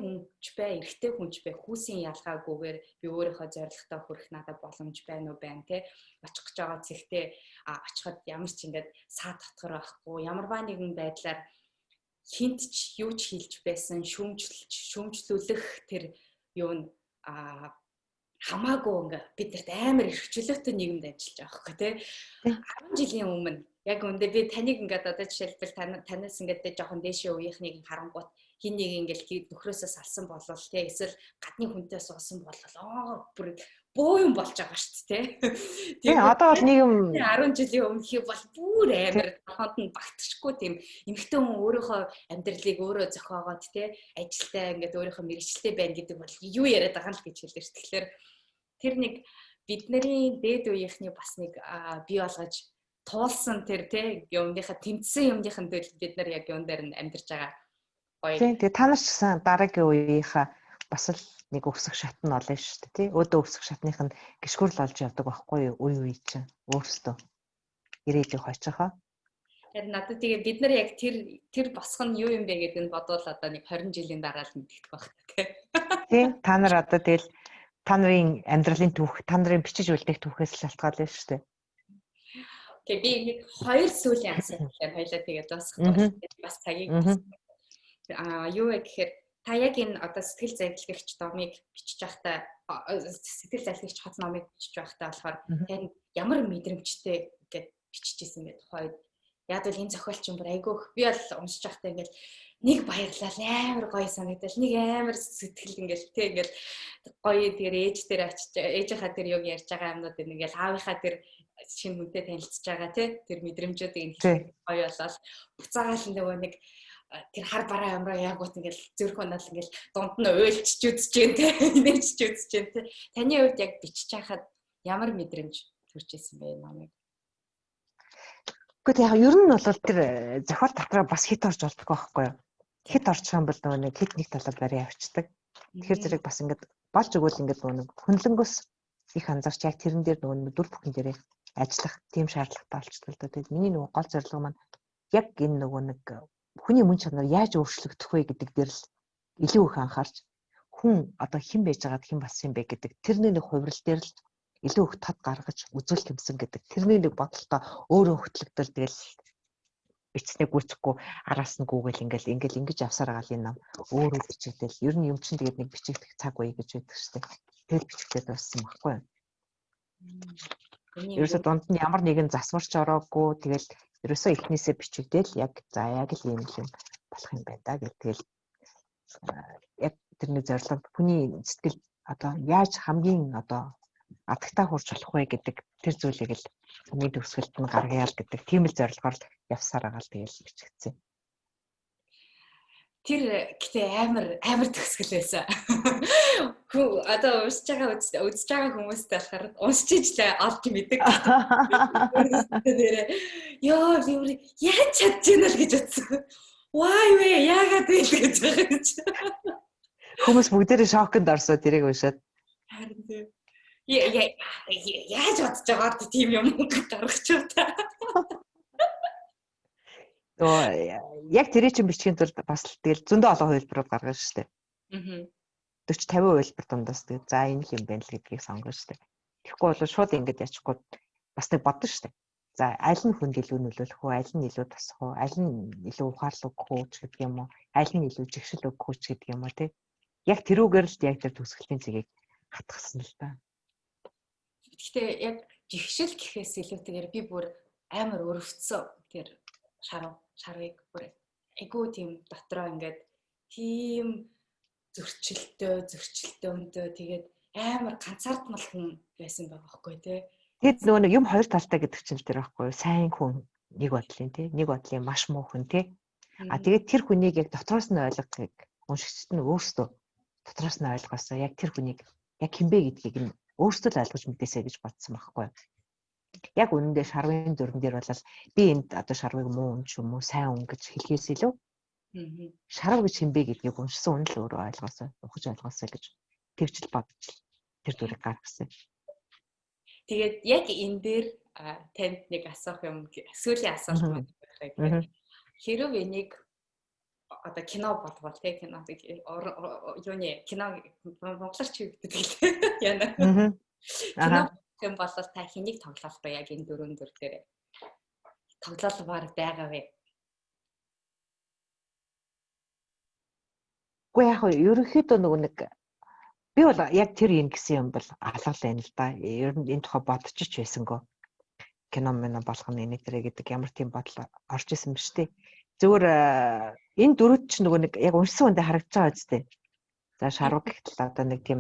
хүнч бай хүүсийн ялгаагүйгээр би өөрийнхөө зорилготой хүрэх надад боломж байна уу байна тий очих гэж байгаа цэгтээ очиход ямар ч ингээд саа дотгор байхгүй ямарваа нэгэн байдлаар хинт ч юу ч хийж байсан шүүмжлүүлэх тэр юу н хамаагүй ингээ бидэрт амар эрхчлөөтэй нийгэмд ажиллаж байгаа байхгүй тий 10 жилийн өмнө яг үндэ би таныг ингээд одоо жишээлбэл танаас ингээд жоохон дээшээ үеийнхнийг харангуут хин нэг ингээд нөхрөөсөө салсан болвол тий эсвэл гадны хүнтэй суусан болвол бүр боо юм болж байгаа шүү дээ тий одоо бол нийгэм 10 жилийн өмнө хий бол бүр амар хонт нь багтчихгүй тийм эмэгтэй хүн өөрийнхөө амьдралыг өөрөө зохиогоод тий ажилтаа ингээд өөрийнхөө мэргэжилтэй байна гэдэг бол юу яриад байгаа л гэж хэлдэг шүү. Тэгэхээр тэр нэг бидний дээд үеийнхний бас нэг бий болгож туулсан тэр тий юмныхаа тэмцсэн юмныхан төлөв бид нар яг юун дээр нь амьдарч байгаа гоё. Тэгээ та нар ч гэсэн дараагийн үеийнхаа бас л нэг өсөх шат нь олно шүү дээ тий. Өөдөө өсөх шатных нь гიშгүрл олж явдаг байхгүй юу үе чинь өөрөөсөө ирээдүйг хойцоохоо. Тэгэхээр надад тэгээ бид нар яг тэр босох нь юу юм бэ гэдэг нь бодвол одоо нэг 20 жилийн дараа л мэдэх байх тий. Тий та нар одоо тэгэл та нарын амьдралын түүх, та нарын бичиж үлдэх түүхээс л шалтгаална шүү дээ. Тэгээ би нэг 2 сүүлийн асуулт хоёлаа тэгээд дуусгах бас цагийг юу вэ гэхээр та яг энэ одоо сэтгэл задлагч номыг бичиж байхдаа сэтгэл задлагч хот номыг бичиж байхдаа болохоор тань ямар мэдрэмжтэй гэдээ бичиж исэн бэ тухайд Яг л энэ зохиолч юм бүр айгүйх би бол уншиж байхдаа ингээл нэг баярлал амар гоё санагдал нэг амар сэтгэл ингээл тэг ингээл гоё тэр ээж дээр очиж ээжийнхаа тэр юг ярьж байгаа юмнууд ингээл аавынхаа тэр шинэ хүнтэй танилцж байгаа тэр мэдрэмжүүдийг хэлэх гоё болол буцаагаал нөгөө нэг тэр хар бараа амраа ягуут ингээл зүрх унаад ингээл дунд нь уйлчж үзэж जैन те нэрчж үзэж जैन те таны хувьд яг бичиж байхад ямар мэдрэмж төрж исэн бэ намайг. Гэхдээ яг ер нь бол тэр зохиол дотроо бас хит орж болдог байхгүй юу? Хит орчих юм бол нөгөө нэг хит нэг талаар барай авчдаг. Тэгэхээр зэрэг бас ингээд болж өгвөл ингээд нөгөө нэг хөндлөнгөөс их анзаарч яг тэрэн дээр нөгөө дүр бүхэн дээрээ ажиллах тийм шаардлагатай болчихдог л доо. Тэгээд миний нөгөө гол зорилго маань яг энэ нөгөө нэг хүний мөн чанар яаж өөрчлөгдөх вэ гэдэг дээр л илүү их анхаарч хүн одоо хэн байж байгаад хэн болсон юм бэ гэдэг тэрний нэг хувирал дээр л илүү их тод гаргаж үзүүл тэмсэн гэдэг тэрний нэг бодолтой өөрөө хөтлөгдөл тэгэл бичснээ гүйцэхгүй араас нь гүгэл ингээл ингэж авсаар байгаа юм өөрөө бичигдэл ер нь юм чинь тэгээд нэг бичигдэх цаг үе гэж байдаг шүү дээ. Тэгэл бичигдээд байсан байхгүй юу? Ерөөсө дунд нь ямар нэгэн засварч ороогүй тэгэл ерөөсөө эхнээсээ бичигдэл яг за яг л юм болох юм байна да гэдэг. Яг тэрний зорилго хүний сэтгэл одоо яаж хамгийн одоо адагтаа хурж болох вэ гэдэг тэр зүйлийг л хүний төгсгөлд нь гаргая л гэдэг тийм л зорилгоор явсаар байгаа л тэгэл бичигдсэн. Тэр гэтээ амар төгсгөл байсан. Одоо уншиж байгаа хүмүүстэй болохоор уншиж ижлээ олж мэддэг. Яа яаж чадчихна л гэж бодсон. Вай вэ яагаад вэ гэж байгаа гэж. Хүмүүс бүгдээрээ шоконд орсоо тэрийг уншаад. Харин яаж бодож байгаа тийм юм гаргачих та. Яг тэрий чинь бичгийн тулд бас л тэгэл зөндөө олон хувилбарууд гаргана шүү дээ. 40-50 хувилбар дундаас тэгээд за энэ юм байна л гэдгийг сонгоно шүү дээ. Тэгэхгүй бол шууд ингэж ячихгүй бас нэг бодно шүү дээ. За аль нь хүнд илүү нөлөөлөх үү, аль нь илүү тасах уу, аль нь илүү ухаарлаг өгөх үү гэдэг юм уу, аль нь илүү жигшил өгөх үү гэдэг юм уу тий. Яг тэрүүгээр л яг тэр төгсгөлийн цэгийг хатгасан л та. Гэхдээ яг жигшил гэхээс илүүтэйгээр би бүр амар өрөвцсөн тэр шарвыг бүр айгуу тийм дотроо ингээд тийм зөрчилтөө тэгээд амар ганцаардмал хүн байсан байгаа байхгүй тий. Тэгэд нөгөө нэг юм хоёр талтай гэдэг чинь тэр байхгүй сайн хүн нэг бодлын тий нэг бодлын маш муу хүн тий. Тэгээд тэр хүнийг яг дотроос нь ойлгохыг уншигчд нь өөрсдөө дотроос нь ойлгосоо яг тэр хүнийг яг хинбэ гэдгийг нь өөрсдөө л ойлгож мэдээсэй гэж бодсон байхгүй. Яг үнэндээ шарвын дүрэн дээр бол би энд одоо шарвыг муу хүн ч юм уу сайн хүн гэж хэлхээс илүү шарв гэж хинбэ гэдгийг уншсан үнэ л өөрөө ойлгосоо ухаж ойлгосоо гэж тэгжл бодож тэр дүрийг гаргасан. Тэгээд яг энэ дээр танд нэг асуух юм сүүлийн асуулт маань байна. Хэрв энийг одоо кино болвол тий кино юуны кино монголч хийгддэг л яана. Кино юм бол та хэнийг тоглох вэ яг энэ дөрвөн дүр дээр? Тоглолмаар байгаа вэ? Уу яг ерөнхийдөө нөгөө нэг би бол яг тэр юм гэсэн юм бол алгал байна л да. Ер нь энэ тухай бодчих байсангүй. Кино мөн болгоно энийг тэрэ гэдэг ямар тийм бодол орж исэн биш тий. Зүгээр энэ дөрөвд ч нөгөө нэг яг уншсан хүндээ харагдаж байгаа үстэй. За шарваг гэхтэл одоо нэг тийм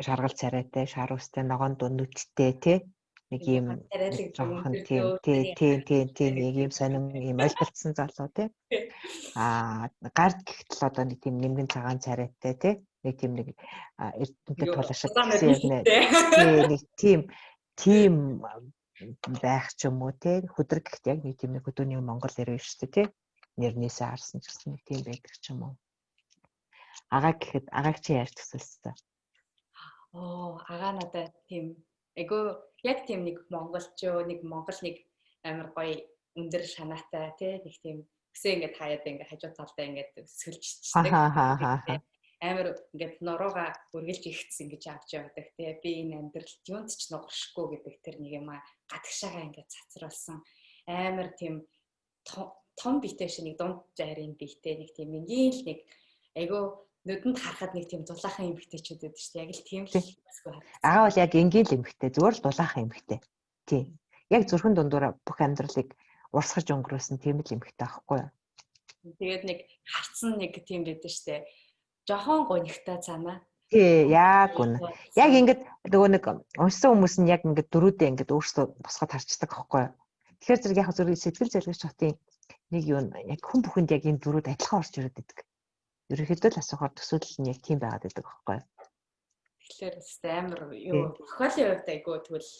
шаргал царайтай, шарвстай, ногоон дүнүттэй тий. Нэг юм жоохон тийм нэг юм сонин юм ойлголцсон залуу тий. Гард гэхтэл одоо нэг тийм нэмгэн цагаан царайтай тий. Нэг тийм нэг эрдэнэтэй тулашиг гэсэн нэг тийм байх ч юм уу тий. Хөдөр гэхт яг нэг тийм нэг хөдөөний Монгол ирвэ шүү дээ тий. Нэрнээсээ харсан ч гэсэн нэг тийм байдаг ч юм уу. Агааг чи яаж төсөлсөн? Агаа надад тийм айгу яг тийм нэг монголчөө нэг монгол нэг амар гоё өндөр шанаатай тий нэг тийм гэсэн ингээд хаяад ингээд хажуу талдаа ингээд сөлжчихдэг. Амар ингээд нурууга үргэлж ихсэн гэж авч явдаг тий би энэ амьдралд юунд ч нугаршгүй гэдэг тэр нэг юм гадагшаага ингээд цацруулсан амар тийм том битэй шиг нэг дунд жайрын битэй нэг тийм ингийн л нэг айгу нүдэнд харахад нэг тийм дулаахан эмэгтэйчүүд байдаг шүү дээ. Яг л тийм л басгүй харагдсан. Агаа бол яг энгийн л эмэгтэй, зүгээр л дулаахан эмэгтэй. Тийм. Яг зүрхэн дундуур бүх амьдралыг урсгаж өнгөрөөсөн тийм л эмхтэй байхгүй юу? Тэгээд нэг харцсан нэг тийм байдаг штэ. Жохон гонигтай цаана. Тий, яг үнэ. Яг ингээд нөгөө нэг уншсан хүмүүс нь яг ингээд дөрүүдээ ингээд өөрсдөө босгоод харцдаг байхгүй юу? Тэгэхээр зэрэг яг зөвхөн сэтгэл зүйн хотын нэг юу яг хүн бүхэнд яг энэ дөрүүд адилхан орж ирээд байдаг. Ерөнхийдөө л асуухаар төсөөлөл нь яг тийм байгаад байдаг байхгүй юу? Тэгэхээр амар юу зохиолын хувьд айгүй тэгвэл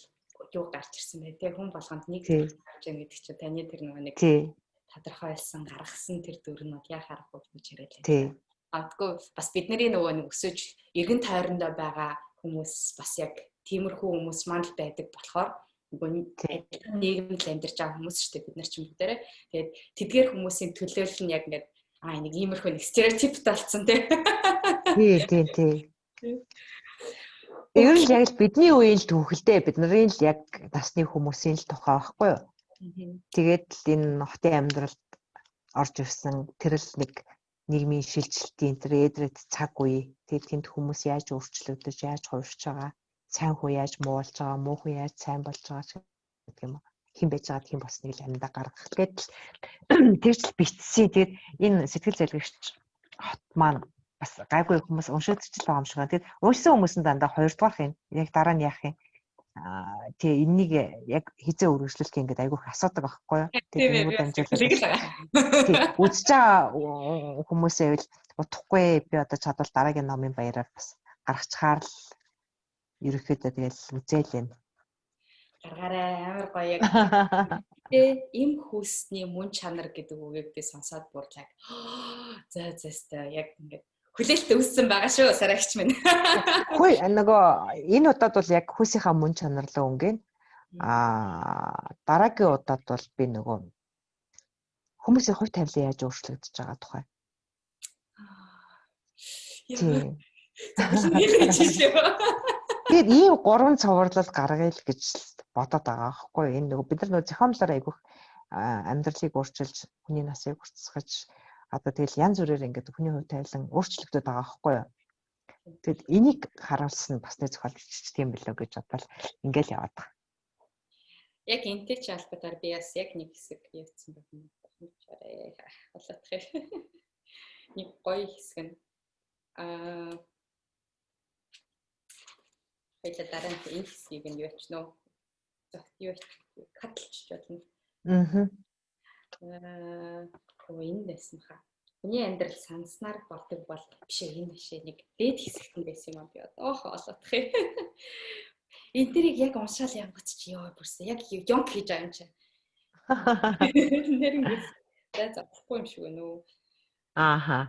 юу гарч ирсэн бай тээ хүн болгонд нэг гарч ийн гэдэг чинь таны тэр нэг тодорхойлсон гаргасан тэр дүрнүүд яг харах уу гэж яриад байна. Адгүй бас бидний нөгөө нэг өсөж эргэн тойрондоо байгаа хүмүүс бас яг тиймэрхүү хүмүүс манд байдаг болохоор нийгэмд амьдарч байгаа хүмүүс шүү дээ бид нар ч юм бүгдээрээ. Тэгээд тэдгээр хүмүүсийн төлөөлөл нь яг ингээд нэг иймэрхүү нэг стереотип талцсан тий. Тий. Ер нь яг л бидний үеийн л түүхэлдээ бидний л яг насны хүмүүсийн л тухай байхгүй юу? Тэгээд л энэ хотын амьдралд орж ирсэн тэр л нэг нийгмийн шилжилтийн тэр эдрээд цаг үе тэгээд тэнд хүмүүс яаж өөрчлөгдөж яаж хувирч байгаа сайн хүү яаж муулж байгаа муу хүү яаж сайн болж байгаа гэдэг юм хэн байж байгаа тийм босныг л амьдаа гаргах гэдэг тэр ч битсэн тэгээд энэ сэтгэл зүйч хот маань бас гайгүй хүмүүс уншигдчих байгаа юм шиг байна. Тэгээд уншсан хүмүүс нь дандаа хоёрдугаарх юм яг дараа нь яах юм тий энэнийг яг хизээ өргөжлөх ингээд айгүйх асуудаг байхгүй юу. Тэгээд нэг дамжуулаад үзэж байгаа хүмүүсээ л утахгүй би одоо чадвал дараагийн номын баяраар бас гаргачихаар л ерөөхдөө тэгэл үзээл юм. Гаргаарай амар гоё яг тэ им хүсний мөн чанар гэдэг үгийг би сонсоод буурлаа. За яг ингээд хүлээлт өссөн байгаа шүү сарагч минь. Хөөе нөгөө энэ удаад бол яг хүсийнхаа мөн чанарлаа өнгөн. Дараагийн удаад бол би нөгөө хүмүүсийн хувь тавилан яаж өөрчлөгдөж байгаа тухай. Тэгээд ийм 3 цовруулал гаргая л гэж бодоод байгаа байхгүй энэ нөгөө бид нар нөгөө зохиомжлоор айгүйх амьдралыг өөрчилж хүний насыг уртасгаж одоо тэгэл янз бүрээр ингээд хүний хувь тавилан өөрчлөгдөж байгаа байхгүй юу. Тэгэд энийг харуулсан бас нэг зохиолч тийм билүү гэж бодвол ингээл яваад байгаа. Яг энтэй ч албатаар би бас яг нэг хэсэг явцсан байна. Чараа болоодох юм. Нэг гоё хэсэг нь хоёлаа дараа нь энэ хэсгийг нь юу ч нөө юу катлж болно. Энэ байсан хаа. Хүний амьдрал санснаар болдог бол биш энэ бишээ нэг дээд хэсэгт байсан юм аа би одоо олоодох юм. Энэ тэрийг яг уншаал янгоц чи ёо бүрсэн яг ёнк хийж байгаа юм чи. Нэрнгэс за захгүй юм шиг байна уу. Ааха.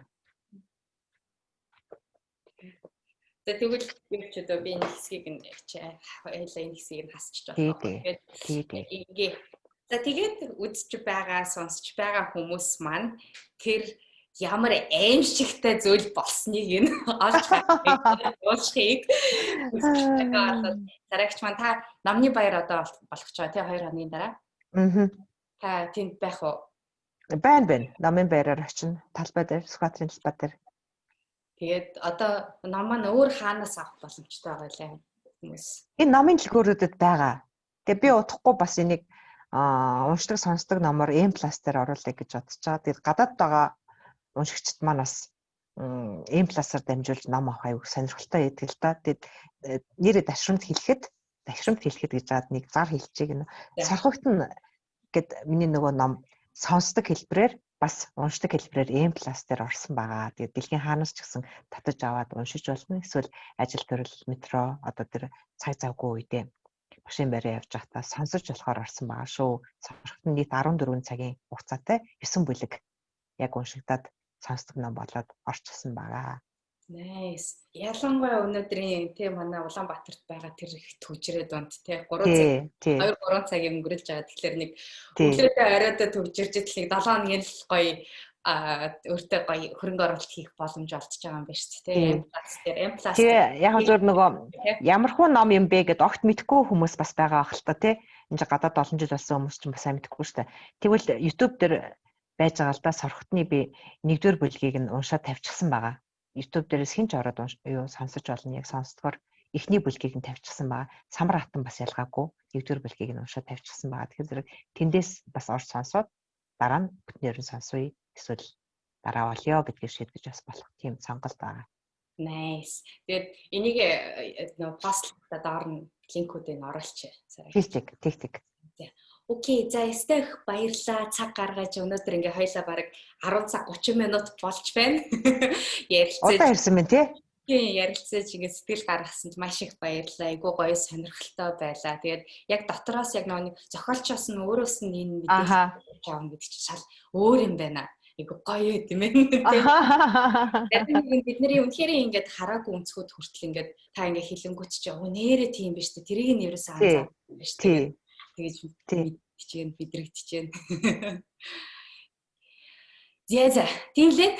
Тэгвэл юу ч одоо би энэ хэсгийг нь хоёлаа энэ хэсгийг нь хасчих жоо. Ингээ. За тэгээд үзэж байгаа, сонсож байгаа хүмүүс маань тэр ямар аимшигтай зүйл болсныг нь олж харуулахыг зарагч маань та намны баяр одоо болох ч байгаа тий 2 хоногийн дараа. Та тэнд байх уу? Байна. Намын баяраар очино. Талбай дээр, скватрын талбай дээр. Тэгээд одоо ном маань өөр хаанаас авах боломжтой байгаа лээ хүмүүс. Энэ номын дэлгүүрүүдэд байгаа. Тэгээ би удахгүй бас энийг уншдаг сонсдог номоор M+ дээр оруулъя гэж бодож байгаа. Тэгээд гадаад байгаа уншигчд маань бас M+-аар дамжуулж ном авах аюул сонирхолтой байдаг л да. Тэгээд нэрээ дашрамд хэлэхэд гэж хаад нэг зар хэлчихээг нэ. Сорхогтно гэд миний нөгөө ном сонсдог хэлбэрээр бас уншдаг хэлбэрээр M+ дээр орсон байгаа. Тэгээд дэлхийн хаанаас ч гэсэн татаж аваад уншиж болно. Эсвэл ажил төрөл метро одоо тэр цаг завгүй үедээ машин бариа явж байхдаа сонсож болохоор орсон байгаа шүү. Сорхогтно нийт 14 цагийн хугацаатай 9 бүлэг яг уншигдаад сонсдог ном болоод орчихсон байгаа. Nice. Ялангуяа өнөөдрийн тий манай Улаанбаатарт байгаа тэр их төвжрээд банд тий 3 цаг өнгөрүүлж байгаа. Тэгэхээр нэг өглөөдөө оройдоо төвжирж итэл 7 хоногийн л гоё өөртөө гоё хөрөнгө оруулалт хийх боломж олдож байгаа юм байна шүү дээ. M+ Тэгээ яг зөв нөгөө ямархуу ном юм бэ гэд огт мэдгүй хүмүүс бас байгаа ах л та тий. Энд гадаад олон жил болсон хүмүүс ч бас сайн мэдгүй шүү дээ. Тэгвэл YouTube дээр байж байгаа л да сорхотны би 1-р бүлгийг нь уншаад тавьчихсан байгаа. YouTube дээрээс хинч ороод юу сонсож болно яг сонсдгоор эхний бүлгийг нь тавьчихсан байгаа. Самар хатан бас ялгаагүй нэгдүгээр бүлгийг нь уншаад тавьчихсан байгаа. Тэгэхээр зэрэг тэндээс бас орж сонсоод дараа нь бүтнээр нь сонсоё. Эсвэл дараа болёо гэдгийг шийдэж бас болох тийм сонголт байгаа. Nice. Тэгээд энийг нөгөө постлда доор нь линкүүдийг оруулчих. Тэг. Окей, за эстэх баярлаа. Цаг гаргаж өнөөдөр ингээ хоёлаа бараг 10 цаг 30 минут болж байна. Удаа ирсэн байна тий? Ярилцаж ингээ сэтгэл гаргасанд маш их баярлалаа. Айгуу гоё сонирхолтой байлаа. Тэгээд яг дотроос яг нэг зохиолчоос нь өөрөөс нь энэ мэдээлэл авах гэдэг чинь шал өөр юм байна. Айгуу гоё юм байна. Тэгээд бидний үнэхээр ингээд хараагүй өнцгүүд хүртэл ингээд та ингээ хилэнгүүт чи нэрээ тийм биш үү? Тэрийг нь ерөөсөө анзаарах биш үү? Тэгэж мэдчихээн бидрэгдчихээн. За тийм лээ.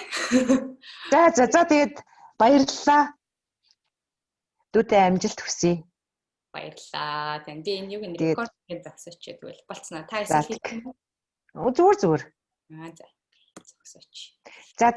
За тэгээд баярлалаа. Дүүтэй амжилт хүсье. Баярлалаа. Тэгээд би энэ юг нь рекординг зогсооч тэгвэл болцсноо. Та эсвэл хийх юм уу? Зүгээр. За. Зогсооч. За